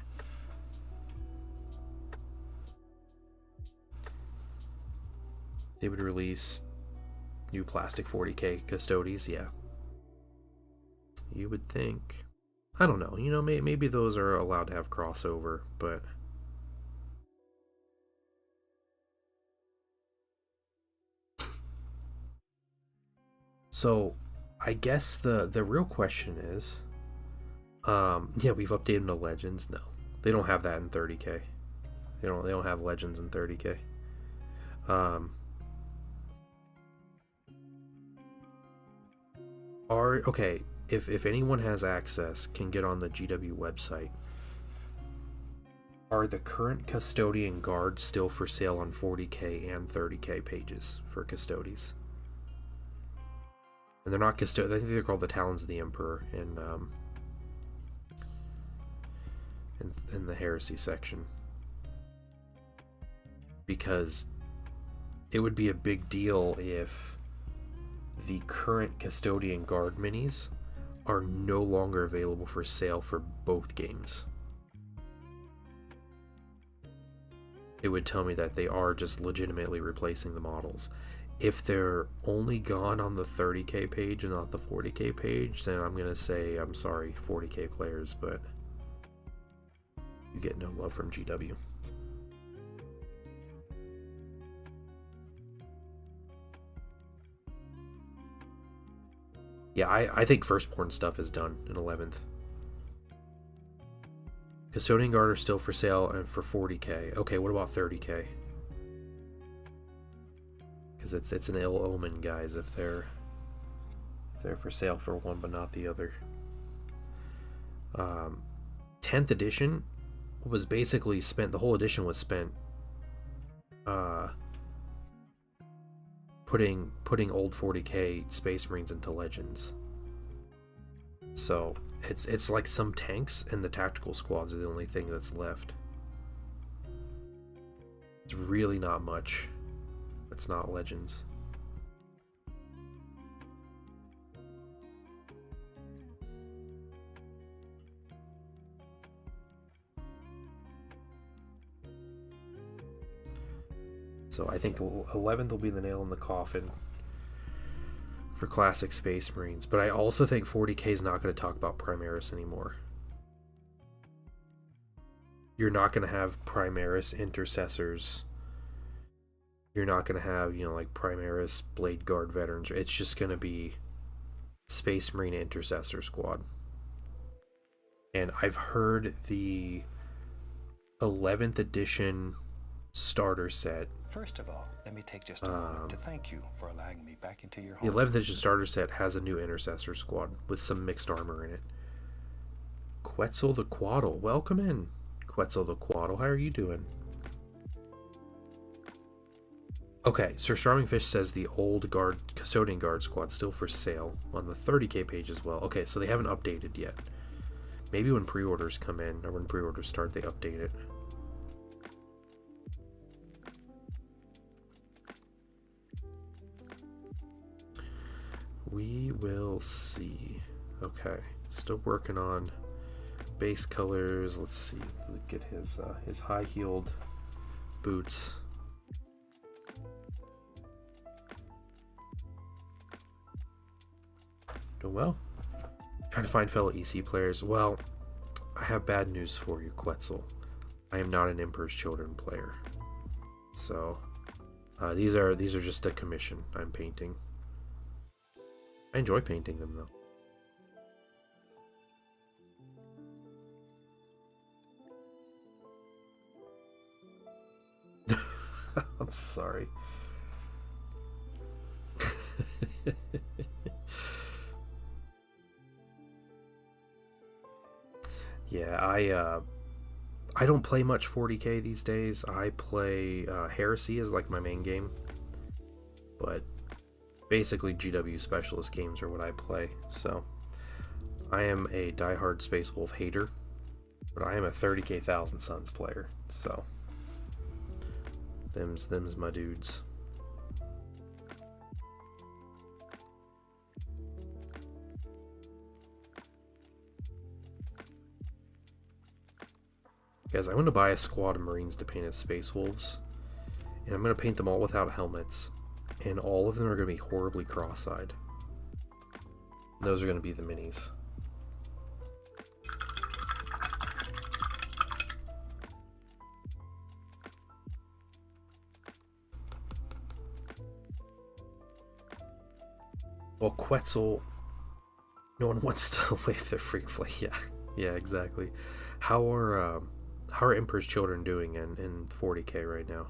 They would release new plastic 40k Custodies, yeah. You would think. I don't know, you know, maybe those are allowed to have crossover, but so I guess the real question is, yeah, we've updated the Legends. No, they don't have that in 30k. They don't have Legends in 30k. Okay, if anyone has access, can get on the GW website. Are the current Custodian Guards still for sale on 40k and 30k pages for Custodies? And they're not Custodians. I think they're called the Talons of the Emperor in the Heresy section. Because it would be a big deal if the current Custodian Guard minis are no longer available for sale for both games. It would tell me that they are just legitimately replacing the models. If they're only gone on the 30k page and not the 40k page, then I'm gonna say I'm sorry, 40k players, but you get no love from GW. Yeah, I think Firstborn stuff is done in 11th. Custodian Guard are still for sale and for 40k. Okay, what about 30k? Because it's an ill omen, guys, if they're for sale for one but not the other. 10th edition was basically spent. The whole edition was spent putting old 40k Space Marines into Legends. So it's like some tanks and the tactical squads are the only thing that's left. It's really not much. It's not Legends. So I think 11th will be the nail in the coffin for classic Space Marines. But I also think 40k is not going to talk about Primaris anymore. You're not going to have Primaris intercessors. You're not going to have, you know, like Primaris Blade Guard veterans. It's just going to be Space Marine Intercessor Squad. And I've heard the 11th edition starter set. First of all, let me take just a moment to thank you for allowing me back into your home. The 11th edition starter set has a new Intercessor Squad with some mixed armor in it. Quetzal the Quaddle, welcome in. Quetzal the Quaddle, how are you doing? Okay, Sir Starving Fish says the old Custodian Guard squad still for sale on the 30k page as well. Okay, so they haven't updated yet. Maybe when pre-orders come in, or when pre-orders start, they update it. We will see. Okay, still working on base colors. Let's see. Let's get his high-heeled boots. Doing well. Trying to find fellow EC players. Well, I have bad news for you, Quetzal. I am not an Emperor's Children player. So, these are just a commission I'm painting. I enjoy painting them though. I'm sorry. Yeah, I don't play much 40k these days. I play Heresy as like my main game, but basically GW Specialist games are what I play. So I am a diehard Space Wolf hater, but I am a 30k Thousand Suns player. So them's my dudes. Guys, I'm going to buy a squad of Marines to paint as Space Wolves, and I'm going to paint them all without helmets, and all of them are going to be horribly cross-eyed. Those are going to be the minis. Well, Quetzal, no one wants to wave their freak flag. Yeah, exactly. How are Emperor's Children doing in 40k right now?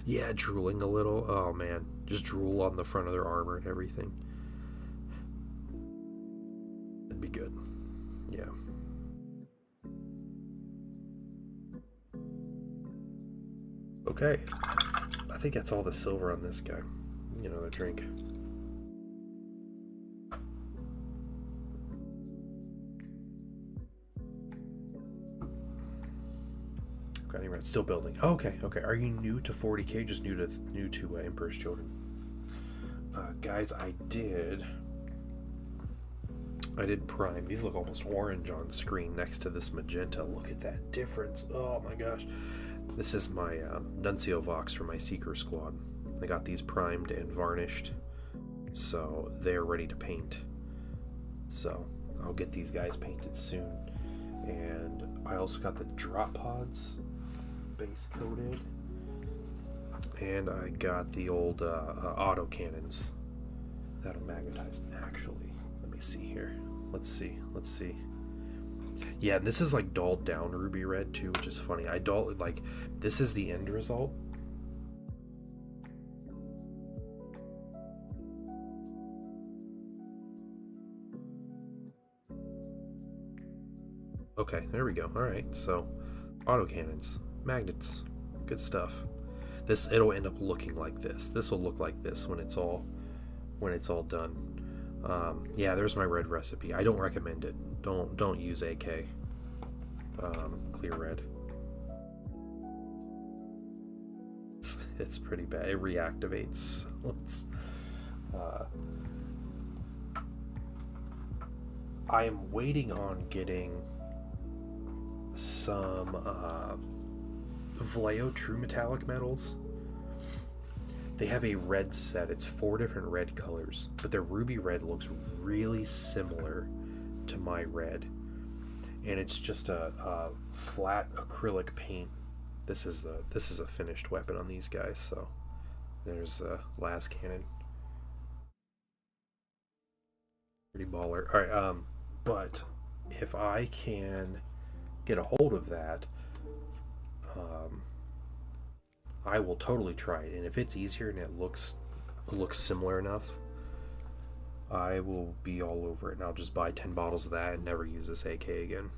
Yeah, drooling a little. Oh man, just drool on the front of their armor and everything. It'd be good. Yeah. Okay. I think that's all the silver on this guy. You know, the drink. Still building. Oh, okay. Are you new to 40k? Just new to Emperor's Children? Guys, I did prime. These look almost orange on screen next to this magenta. Look at that difference. Oh my gosh. This is my Nuncio Vox for my Seeker squad. I got these primed and varnished, so they're ready to paint. So I'll get these guys painted soon. And I also got the drop pods base coated, and I got the old auto cannons that'll magnetize. Actually, let me see here. Let's see. Yeah, this is like dulled down ruby red too, which is funny. I dulled, like, this is the end result. Okay, there we go. All right, so auto cannons, magnets, good stuff. It'll end up looking like this. This will look like this when it's all done. Yeah, there's my red recipe. I don't recommend it. Don't use AK. Clear red. It's pretty bad. It reactivates. I am waiting on getting some Vallejo True Metallic metals. They have a red set. It's 4 different red colors, but their ruby red looks really similar to my red, and it's just a flat acrylic paint. This is a finished weapon on these guys. So there's a las cannon, pretty baller. All right, but if I can get a hold of that, I will totally try it, and if it's easier and it looks similar enough, I will be all over it, and I'll just buy 10 bottles of that and never use this AK again.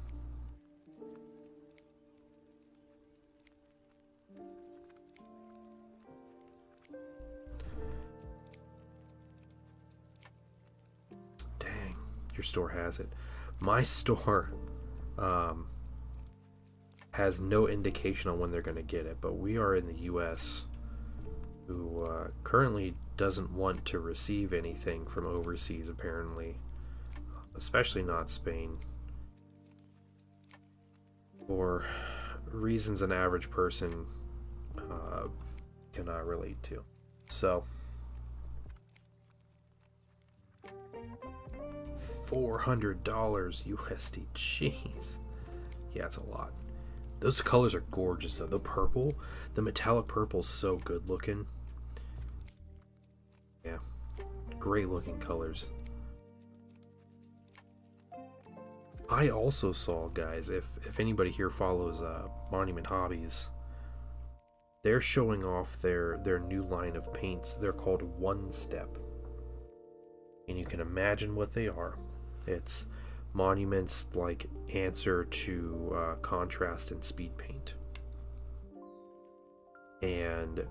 your store has it. My store has no indication on when they're going to get it, but we are in the US, who currently doesn't want to receive anything from overseas, apparently, especially not Spain, for reasons an average person cannot relate to. So $400 USD. Jeez. Yeah, it's a lot. Those colors are gorgeous though. The purple, the metallic purple is so good looking. Yeah. Great looking colors. I also saw, guys, if anybody here follows Monument Hobbies, they're showing off their new line of paints. They're called One Step. And you can imagine what they are. It's Monument's like answer to contrast and speed paint. And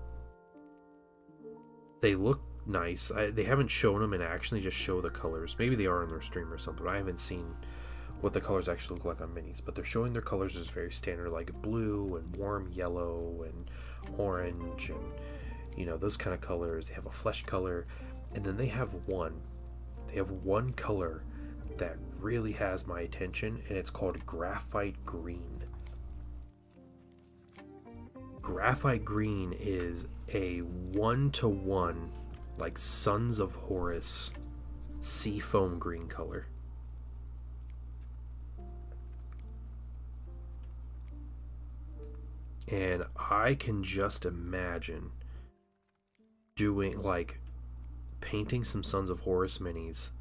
they look nice. They haven't shown them in action, they just show the colors. Maybe they are in their stream or something, but I haven't seen what the colors actually look like on minis. But they're showing their colors as very standard, like blue and warm yellow and orange and, you know, those kind of colors. They have a flesh color, and then they have one color that really has my attention, and it's called Graphite Green. Graphite Green is a 1-to-1, like Sons of Horus seafoam green color. And I can just imagine doing, like, painting some Sons of Horus minis,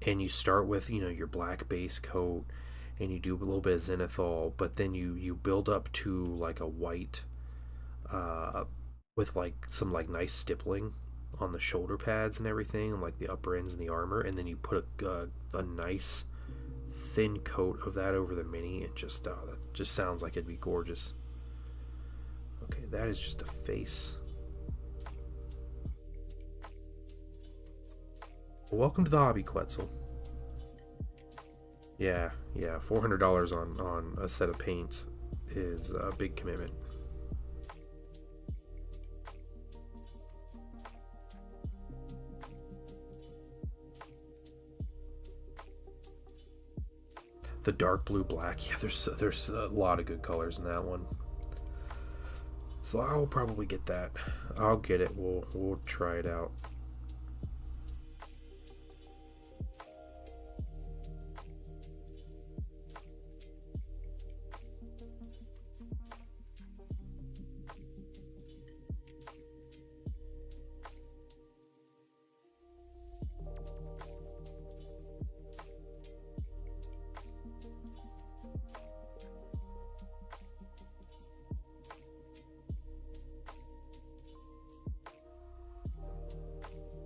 and you start with, you know, your black base coat, and you do a little bit of zenithal, but then you build up to like a white with like some like nice stippling on the shoulder pads and everything, and like the upper ends and the armor, and then you put a nice thin coat of that over the mini, and just that just sounds like it'd be gorgeous. Okay, that is just a face. Welcome to the hobby, Quetzal. Yeah, $400 on a set of paints is a big commitment. The dark blue black, yeah, there's a lot of good colors in that one. So I'll probably get that. I'll get it. We'll try it out.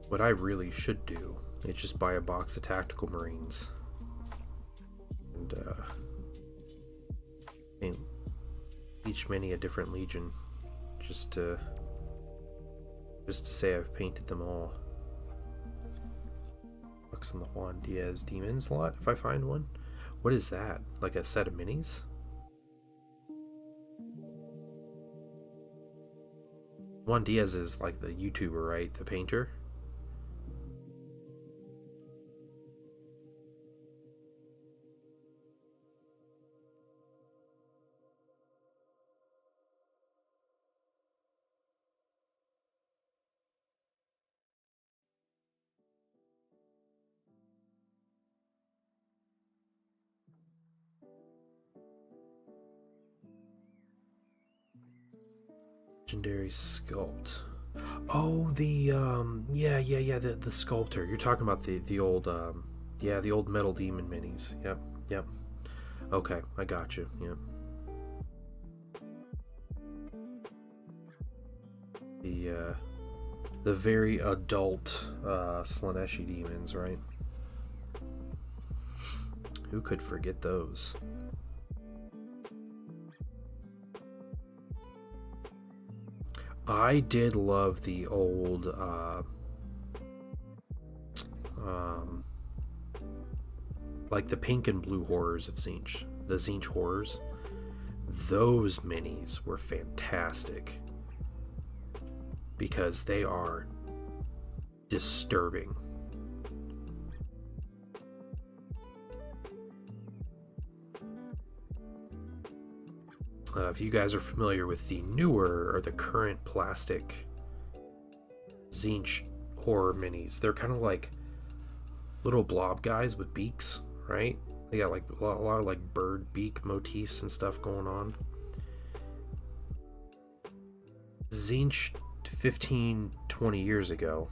What I really should do is just buy a box of Tactical Marines and paint each mini a different legion, just to say I've painted them all. Looks on the Juan Diaz Demons lot if I find one. What is that? Like a set of minis? Juan Diaz is like the YouTuber, right? The painter? Legendary Sculpt. Oh, the the sculptor. You're talking about the old the old Metal Demon minis. Yep. Okay, I got you. Yep. The very adult Slaaneshi demons, right? Who could forget those? I did love the old like the pink and blue horrors of Tzeentch, the Tzeentch horrors, those minis were fantastic because they are disturbing. If you guys are familiar with the newer or the current plastic Tzeentch horror minis, they're kind of like little blob guys with beaks, right? They got like a lot of like bird beak motifs and stuff going on. Tzeentch 15-20 years ago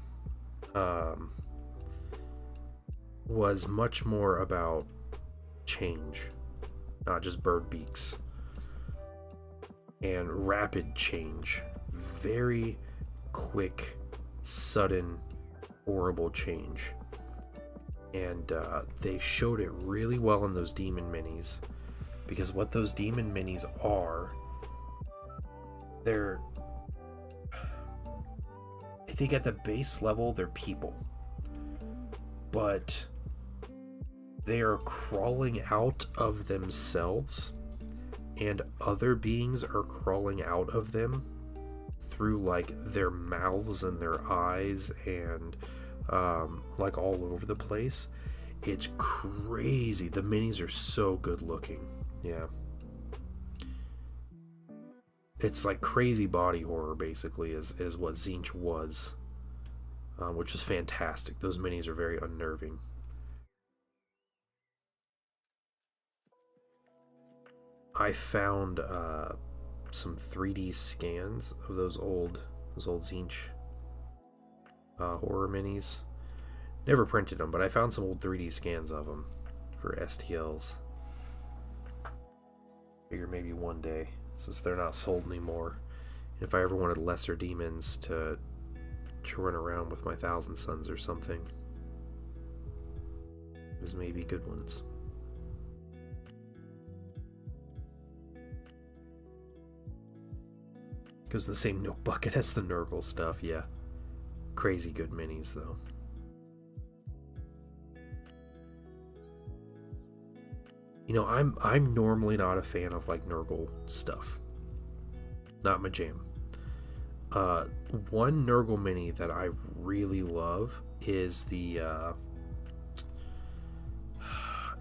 was much more about change, not just bird beaks, and rapid change. Very quick, sudden, horrible change. And they showed it really well in those demon minis, because what those demon minis are, they're, I think at the base level they're people, but they are crawling out of themselves and other beings are crawling out of them through like their mouths and their eyes and like all over the place. It's crazy. The minis are so good looking. Yeah, it's like crazy body horror basically is what Tzeentch was, which is fantastic. Those minis are very unnerving. I found some 3D scans of those old Tzeentch horror minis. Never printed them, but I found some old 3D scans of them for STLs. Figure maybe one day, since they're not sold anymore, if I ever wanted lesser demons to run around with my Thousand Sons or something, there's maybe good ones. Goes in the same note bucket as the Nurgle stuff, yeah. Crazy good minis, though. You know, I'm normally not a fan of like Nurgle stuff. Not my jam. One Nurgle mini that I really love is the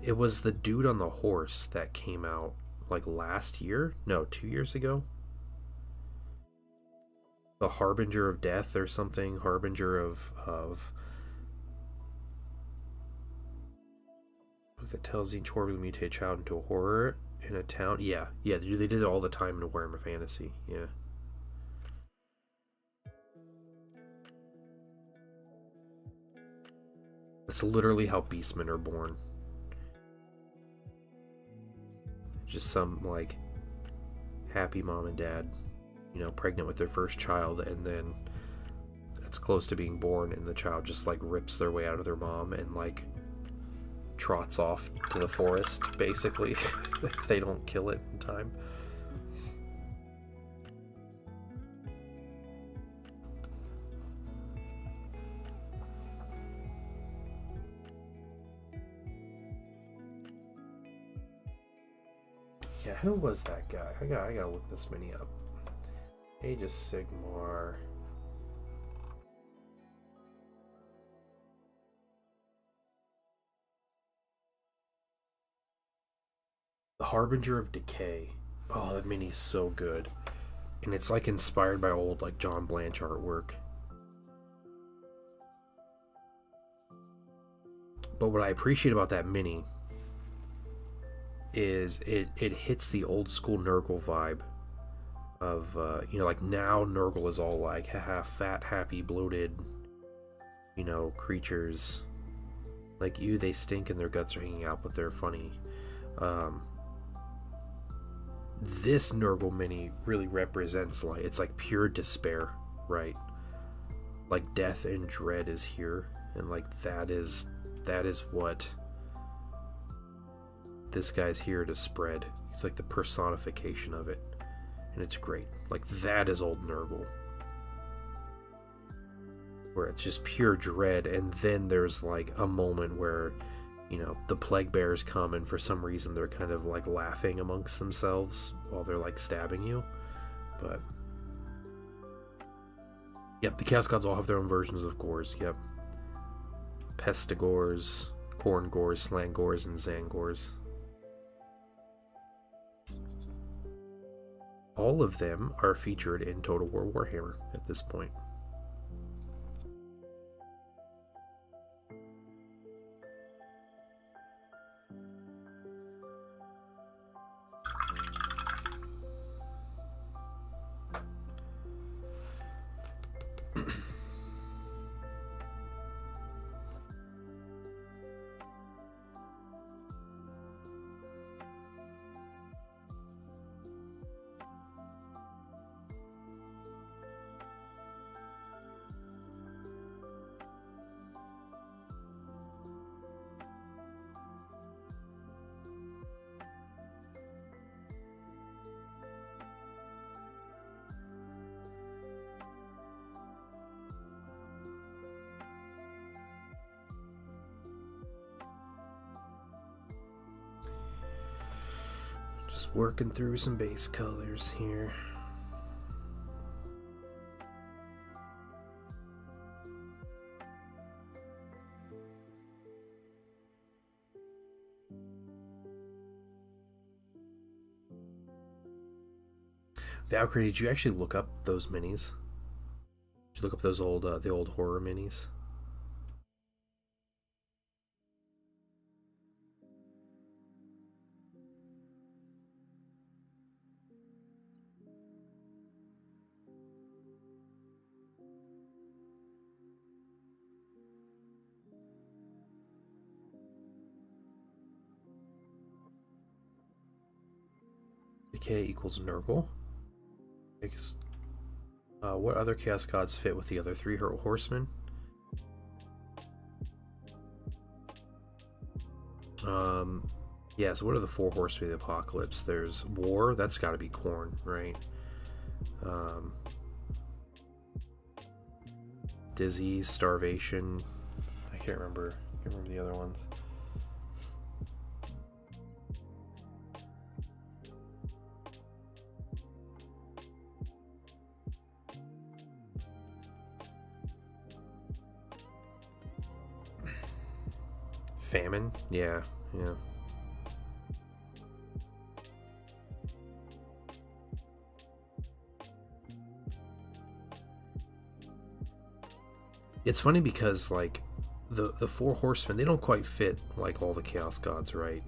it was the dude on the horse that came out like last year? No, 2 years ago. The Harbinger of Death or something. Harbinger of that tells each horribly mutated child into a horror in a town. Yeah, they did it all the time in Warhammer Fantasy. Yeah. It's literally how beastmen are born. Just some like happy mom and dad, you know, pregnant with their first child, and then it's close to being born and the child just like rips their way out of their mom and like trots off to the forest basically if they don't kill it in time. Yeah, who was that guy? I gotta look this mini up. Aegis Sigmar. The Harbinger of Decay. Oh, that mini's so good. And it's like inspired by old like John Blanche artwork. But what I appreciate about that mini is it hits the old school Nurgle vibe of you know, like now Nurgle is all like haha fat, happy, bloated, you know, creatures like you, they stink and their guts are hanging out but they're funny. This Nurgle mini really represents like, it's like pure despair, right? Like death and dread is here, and like that is what this guy's here to spread. He's like the personification of it, and it's great. Like that is old Nurgle, where it's just pure dread, and then there's like a moment where, you you know, the plague bears come and for some reason they're kind of like laughing amongst themselves while they're like stabbing you. But yep, the Chaos Gods all have their own versions of gores. Yep. Pestigores, Korngors, Slangors, and Zangors. All of them are featured in Total War Warhammer at this point. Just working through some base colors here. Valkyrie, did you actually look up those minis? Did you look up those old, the old horror minis? Decay equals Nurgle. What other Chaos Gods fit with the other three horsemen? Yeah, so what are the four horsemen of the apocalypse? There's War, that's gotta be Khorne, right? Disease, Starvation, I can't remember the other ones. Famine? Yeah. It's funny because, like, the four horsemen, they don't quite fit, like, all the Chaos Gods, right?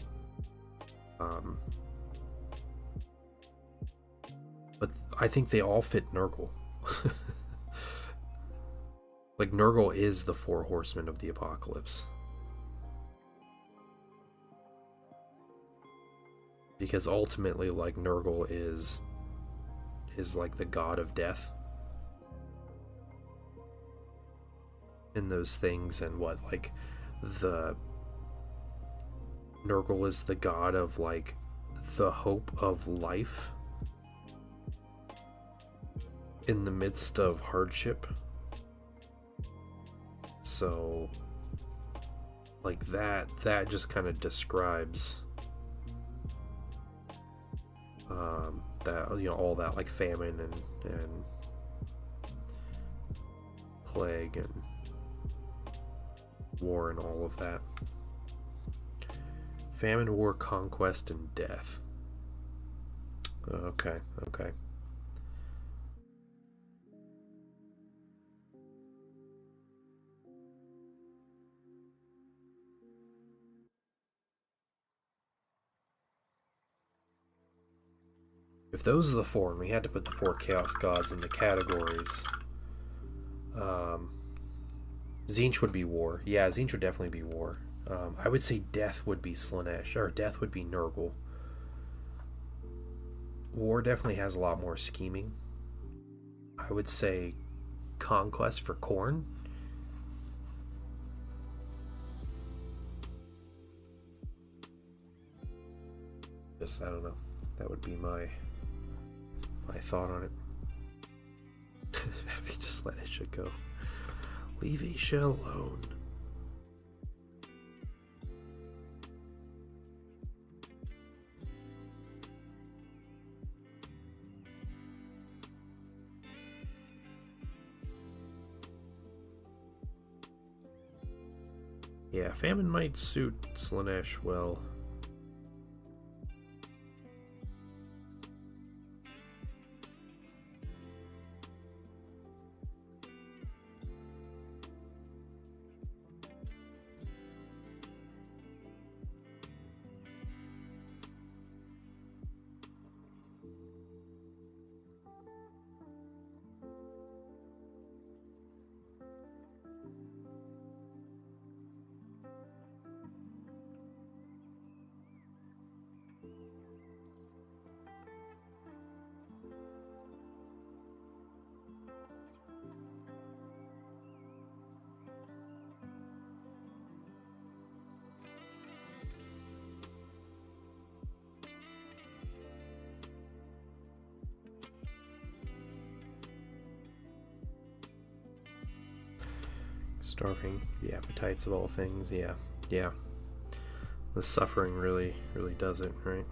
But I think they all fit Nurgle. Like, Nurgle is the four horsemen of the apocalypse. Because ultimately, like, Nurgle is like the god of death in those things, and what, like, the Nurgle is the god of, like, the hope of life in the midst of hardship. So, like, that just kind of describes that, you know, all that, like, famine and plague and war and all of that. Famine, war, conquest, and death. Okay. If those are the four, and we had to put the four Chaos Gods into categories, Tzeentch would be war. Yeah, Tzeentch would definitely be war. I would say death would be Slaanesh, or death would be Nurgle. War definitely has a lot more scheming. I would say conquest for Khorne. Just, I don't know. That would be my thought on it. Just let Isha go. Leave Isha alone. Yeah, famine might suit Slaanesh well. Starving the appetites of all things. Yeah. The suffering really does it, right?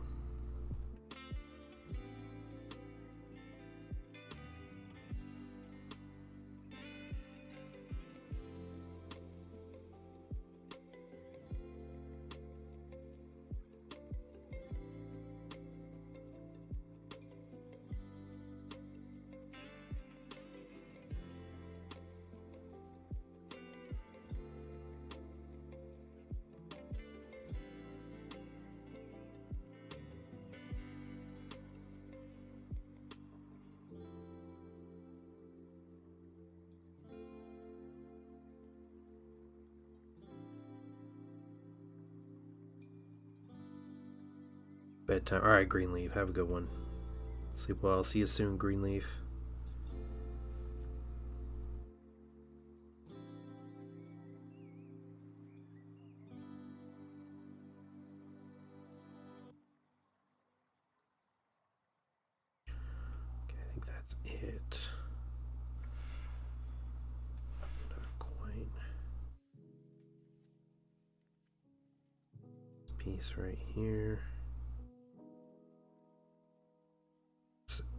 Bedtime. Alright, Greenleaf. Have a good one. Sleep well. See you soon, Greenleaf. Okay, I think that's it. Not quite. Piece right here.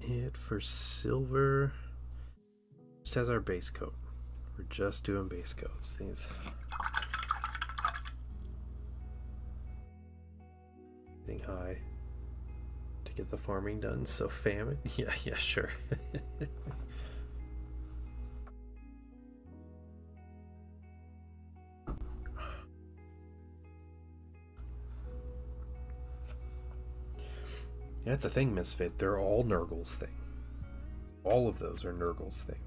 It for silver. Just has our base coat. We're just doing base coats. These getting high to get the farming done. So famine. Yeah, sure. That's the thing, Misfit. They're all Nurgle's thing. All of those are Nurgle's thing.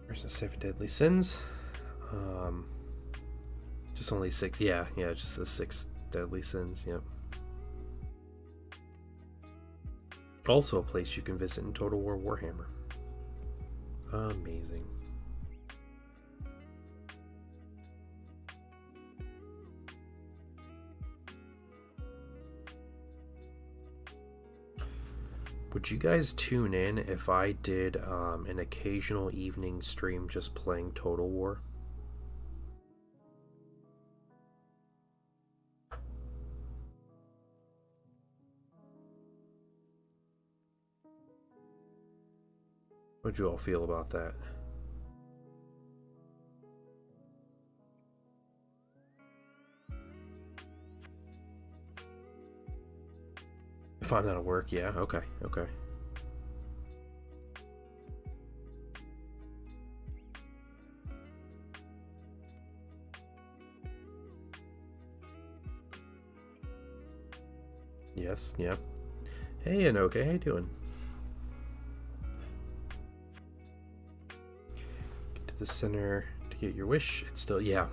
There's the 7 deadly sins. Just only 6. Yeah, just the 6 deadly sins. Yep. Also a place you can visit in Total War Warhammer. Amazing. Would you guys tune in if I did an occasional evening stream just playing Total War? What'd you all feel about that? If I'm not at work, yeah, okay. Yes, yeah. Hey, Anoke, how you doing? Get to the center to get your wish. It's still, yeah.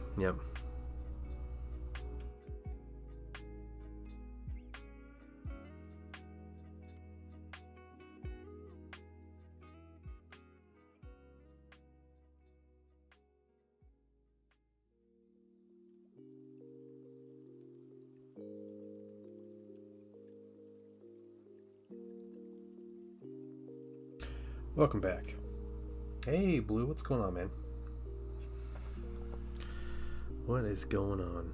Welcome back. Hey, Blue, what's going on, man? What is going on?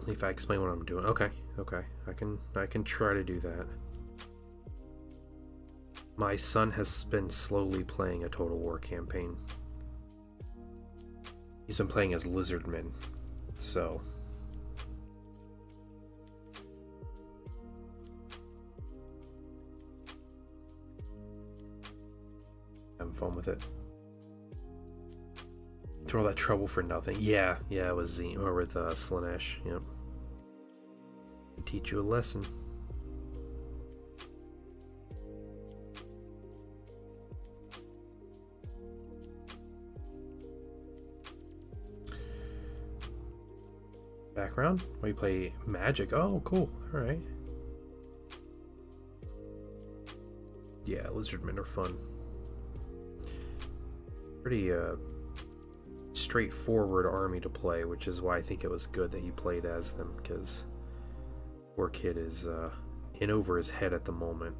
if I explain what I'm doing. Okay, I can try to do that. My son has been slowly playing a Total War campaign. He's been playing as Lizardman, so having fun with it. Throw that trouble for nothing. Yeah, it was Zine or with Slaanesh. Yep. Teach you a lesson. Background? Where you play Magic? Oh, cool. Alright. Yeah, Lizardmen are fun. Pretty straightforward army to play, which is why I think it was good that you played as them, because poor kid is in over his head at the moment,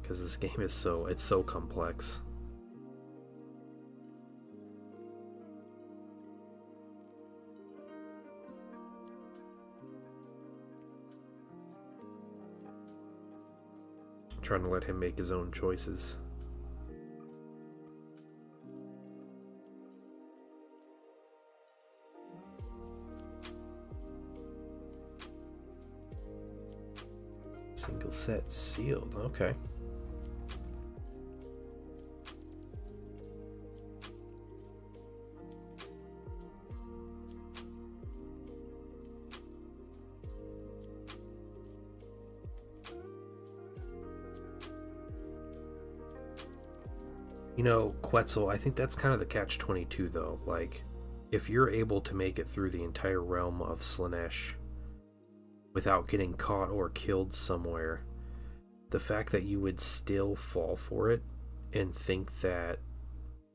because this game is so complex. I'm trying to let him make his own choices. Single set sealed. Okay. You know, Quetzal, I think that's kind of the catch-22 though. Like, if you're able to make it through the entire realm of Slaanesh without getting caught or killed somewhere, the fact that you would still fall for it and think that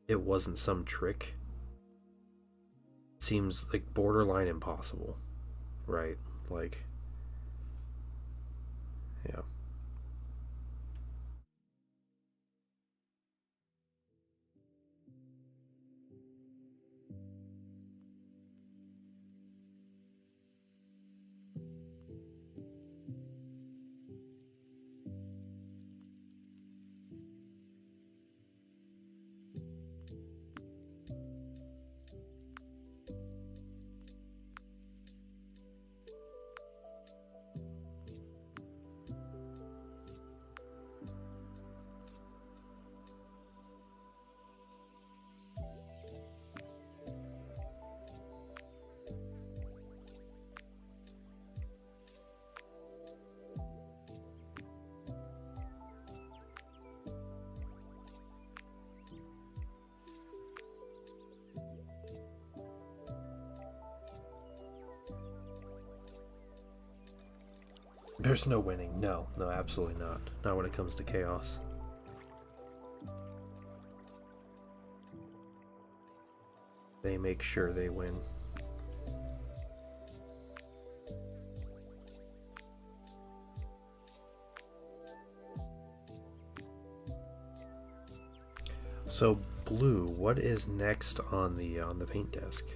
it wasn't some trick seems like borderline impossible, right? Like, yeah. There's no winning. No, absolutely not. Not when it comes to chaos. They make sure they win. So, Blue, what is next on the paint desk?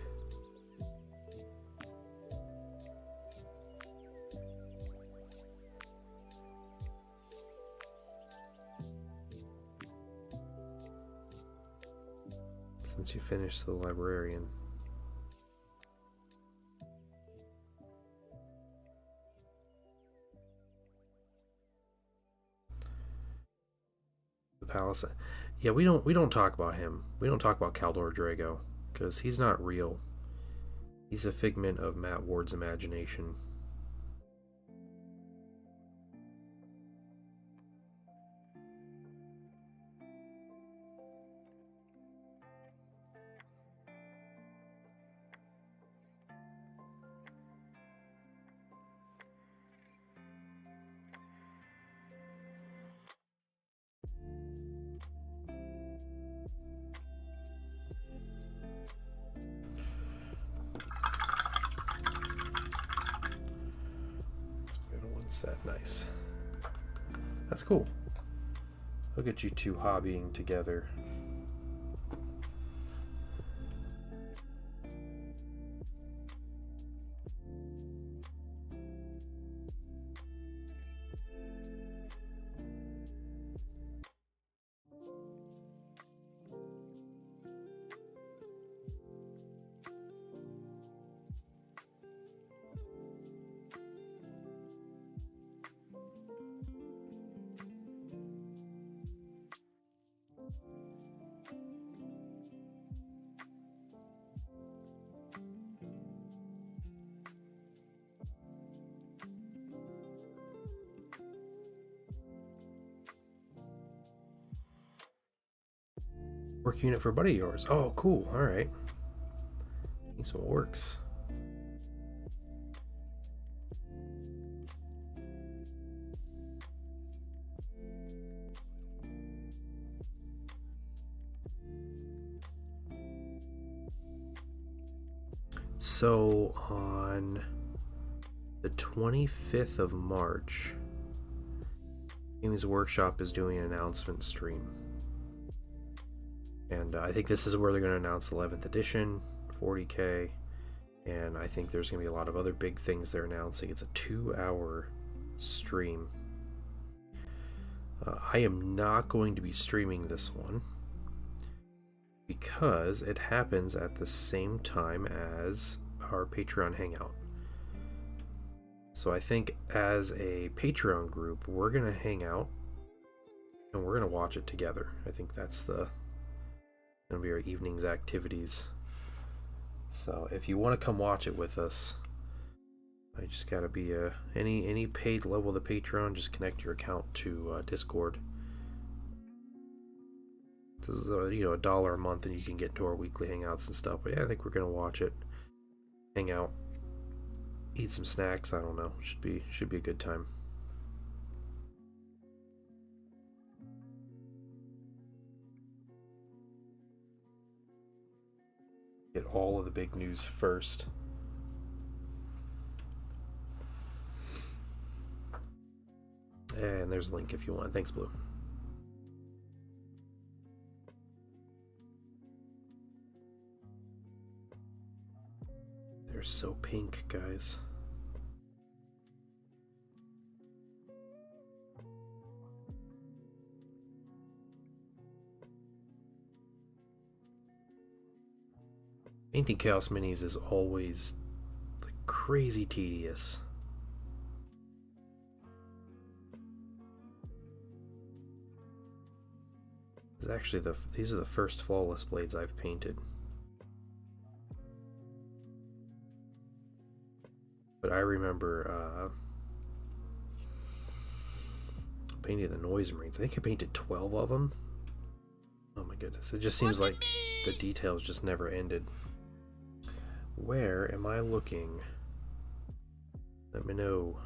Since you finished the librarian. The palace. Yeah, we don't talk about him. We don't talk about Kaldor Drago because he's not real. He's a figment of Matt Ward's imagination. Set. Nice. That's cool. Look at you two hobbying together. Work unit for a buddy of yours. Oh, cool. All right. Need some works. So on the 25th of March, Games Workshop is doing an announcement stream. And I think this is where they're going to announce 11th edition, 40K, and I think there's going to be a lot of other big things they're announcing. It's a 2-hour stream. I am not going to be streaming this one because it happens at the same time as our Patreon Hangout. So I think as a Patreon group, we're going to hang out and we're going to watch it together. I think that's going to be our evening's activities. So if you want to come watch it with us, I just got to be any paid level of the Patreon, just connect your account to Discord. This is $1 a month and you can get into our weekly hangouts and stuff. But yeah, I think we're going to watch it, hang out, eat some snacks. I don't know. Should be a good time. Get all of the big news first. And there's a link if you want. Thanks, Blue. They're so pink, guys. Painting Chaos Minis is always like crazy tedious. It's actually these are the first Flawless blades I've painted. But I remember painting the Noise Marines. I think I painted 12 of them. Oh my goodness, it just seems like the details just never ended. Where am I looking? Let me know.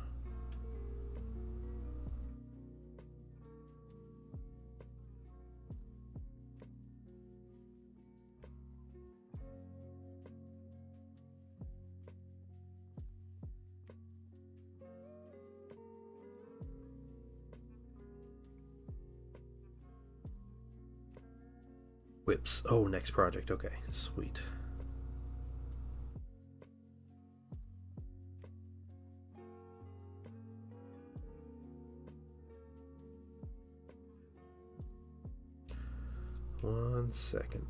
Whips. Oh, next project. Okay, sweet. One second.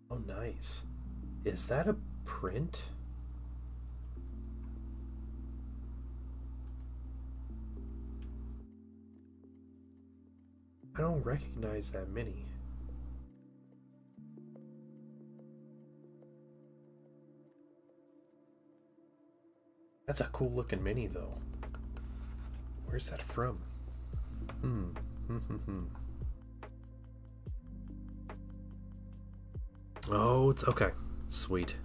Oh, nice. Is that a print? I don't recognize that mini. That's a cool looking mini though. Where's that from? Oh, it's okay. Sweet.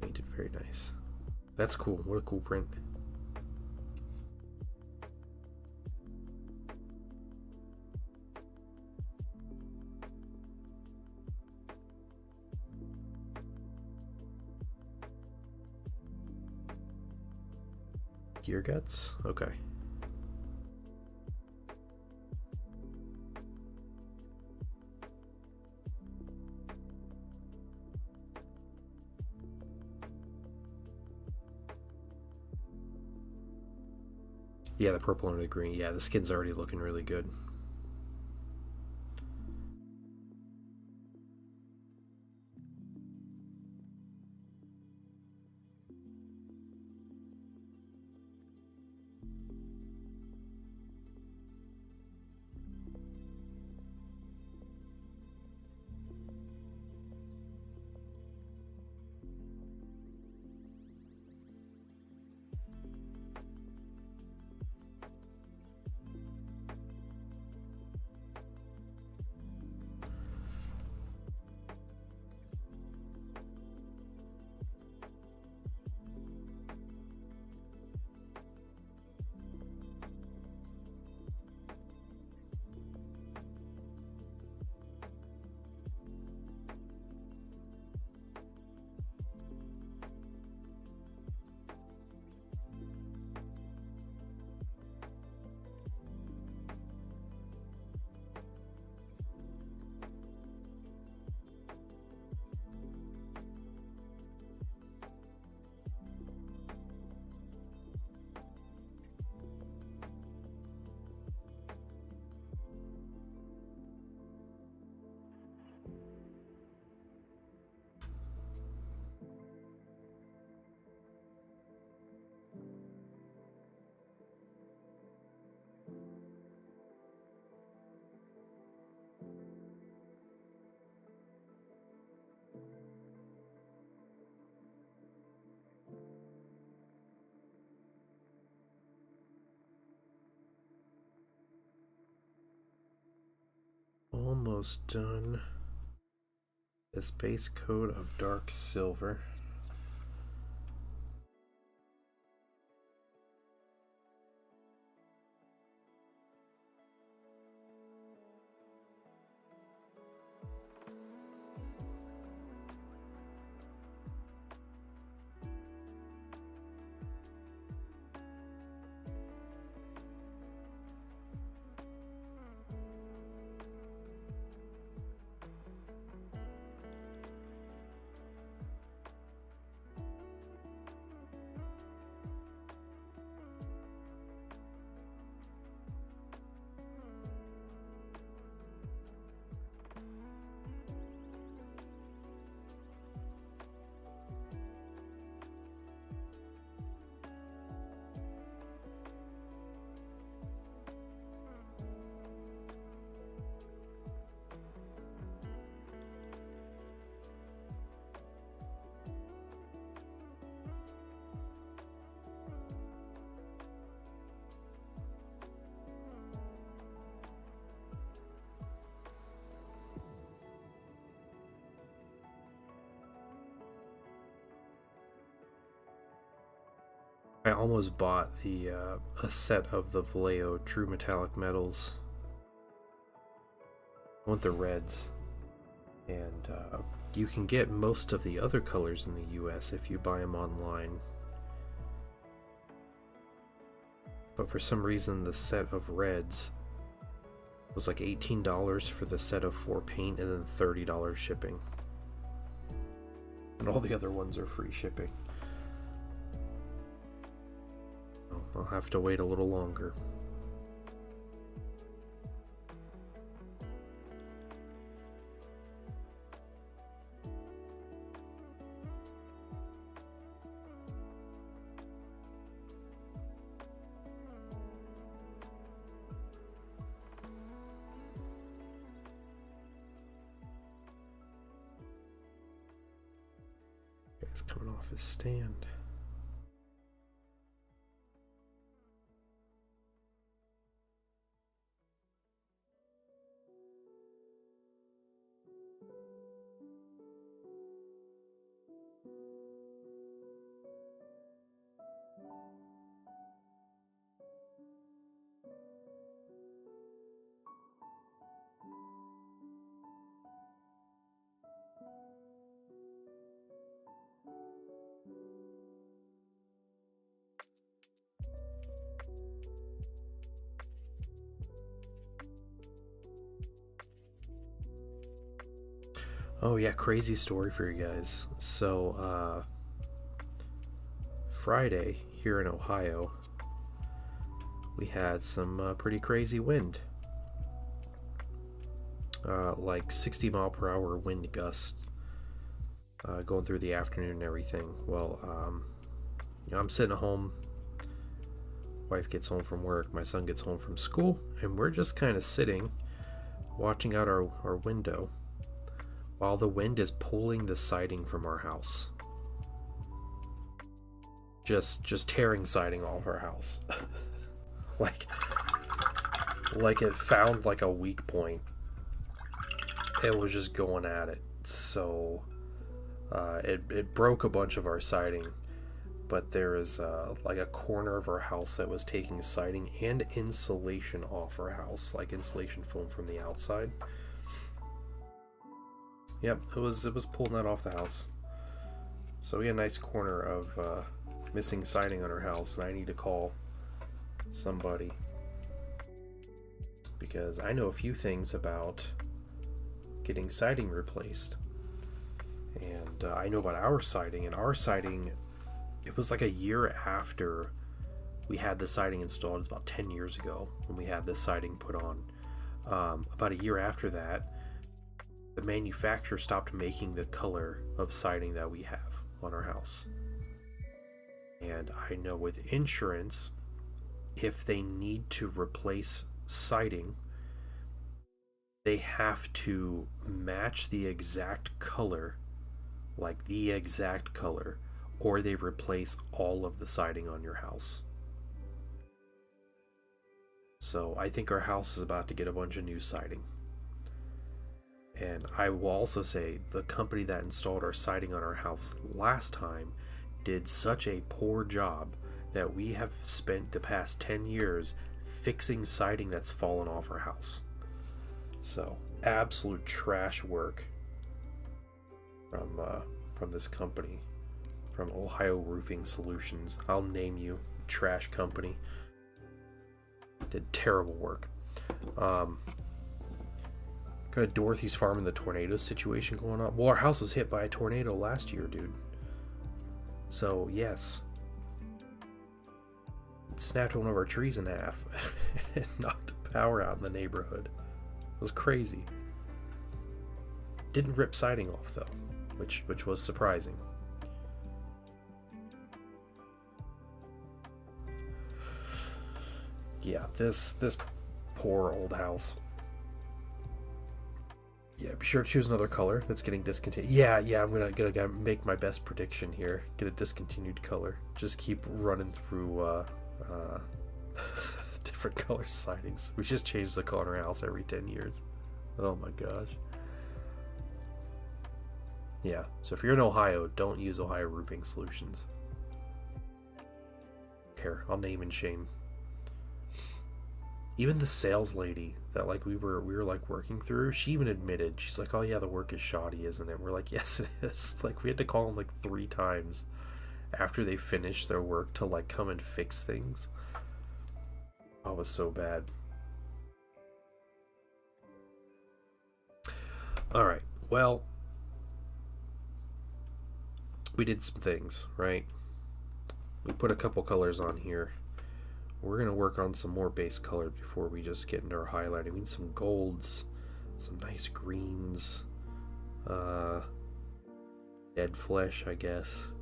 Painted very nice. That's cool. What a cool print. Gear guts? Okay. Yeah, the purple and the green. Yeah, the skin's already looking really good. almost done. This base coat of dark silver. I almost bought a set of the Vallejo True Metallic Metals. I want the reds. And you can get most of the other colors in the US if you buy them online. But for some reason the set of reds was like $18 for the set of 4 paint and then $30 shipping. And all the other ones are free shipping. I'll have to wait a little longer. He's coming off his stand. Oh yeah, crazy story for you guys. So, Friday here in Ohio, we had some pretty crazy wind. Like 60 mile per hour wind gusts going through the afternoon and everything. Well, you know, I'm sitting at home. Wife gets home from work. My son gets home from school. And we're just kind of sitting, watching out our window, while the wind is pulling the siding from our house. Just tearing siding off our house. like it found like a weak point. It was just going at it. So it broke a bunch of our siding, but there is like a corner of our house that was taking siding and insulation off our house, like insulation foam from the outside. Yep, it was pulling that off the house. So we had a nice corner of missing siding on our house, and I need to call somebody because I know a few things about getting siding replaced. And I know about our siding, and our siding, it was like a year after we had the siding installed. It was about 10 years ago when we had this siding put on. About a year after that, the manufacturer stopped making the color of siding that we have on our house. And I know with insurance, if they need to replace siding, they have to match the exact color, like the exact color, or they replace all of the siding on your house. So I think our house is about to get a bunch of new siding. And I will also say the company that installed our siding on our house last time did such a poor job that we have spent the past 10 years fixing siding that's fallen off our house. So, absolute trash work from this company, from Ohio Roofing Solutions. I'll name you, trash company. Did terrible work. Kind of Dorothy's Farm and the tornado situation going on. Well, our house was hit by a tornado last year, dude. So, yes. It snapped one of our trees in half and knocked the power out in the neighborhood. It was crazy. Didn't rip siding off, though, which was surprising. Yeah, this poor old house. Yeah, be sure to choose another color that's getting discontinued. Yeah, I'm gonna make my best prediction here. Get a discontinued color. Just keep running through different color sidings. We just change the color in our house every 10 years. Oh my gosh. Yeah, so if you're in Ohio, don't use Ohio Roofing Solutions. Care, I'll name and shame. Even the sales lady that like we were like working through, she even admitted, she's like, oh yeah, the work is shoddy, isn't it? We're like, yes it is. Like we had to call them like 3 times after they finished their work to like come and fix things. Oh, it was so bad. Alright, well, we did some things, right? We put a couple colors on here. We're going to work on some more base color before we just get into our highlighting. We need some golds, some nice greens, dead flesh, I guess.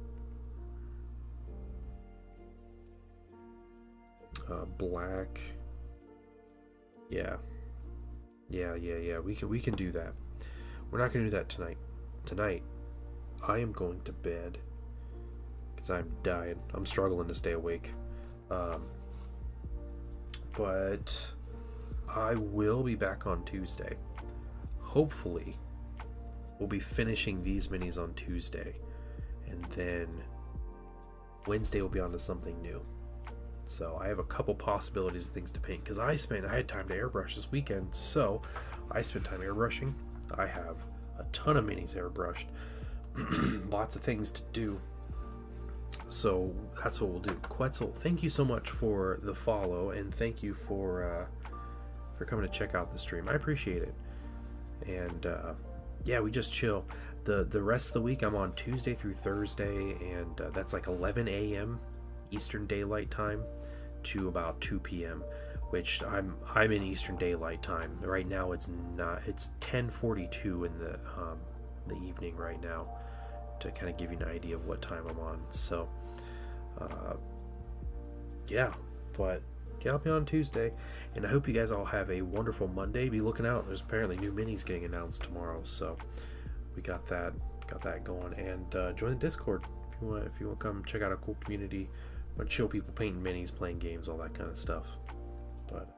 Black. Yeah. We can do that. We're not going to do that tonight. Tonight, I am going to bed because I'm dying. I'm struggling to stay awake. But I will be back on Tuesday. Hopefully, we'll be finishing these minis on Tuesday. And then Wednesday we'll be on to something new. So I have a couple possibilities of things to paint. Because I had time to airbrush this weekend. So I spent time airbrushing. I have a ton of minis airbrushed. Lots of things to do. So that's what we'll do. Quetzal, thank you so much for the follow, and thank you for coming to check out the stream. I appreciate it. And yeah, we just chill. The rest of the week I'm on Tuesday through Thursday, and that's like 11 a.m. Eastern Daylight Time to about 2 p.m. which I'm in Eastern Daylight Time right now. It's 10:42 in the evening right now, to kind of give you an idea of what time I'm on. So yeah, but yeah, I'll be on Tuesday, and I hope you guys all have a wonderful Monday. Be looking out. There's apparently new minis getting announced tomorrow, so we got that going. And join the Discord if you want to come check out a cool community, but chill people painting minis, playing games, all that kind of stuff. But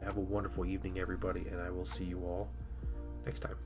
have a wonderful evening, everybody, and I will see you all next time.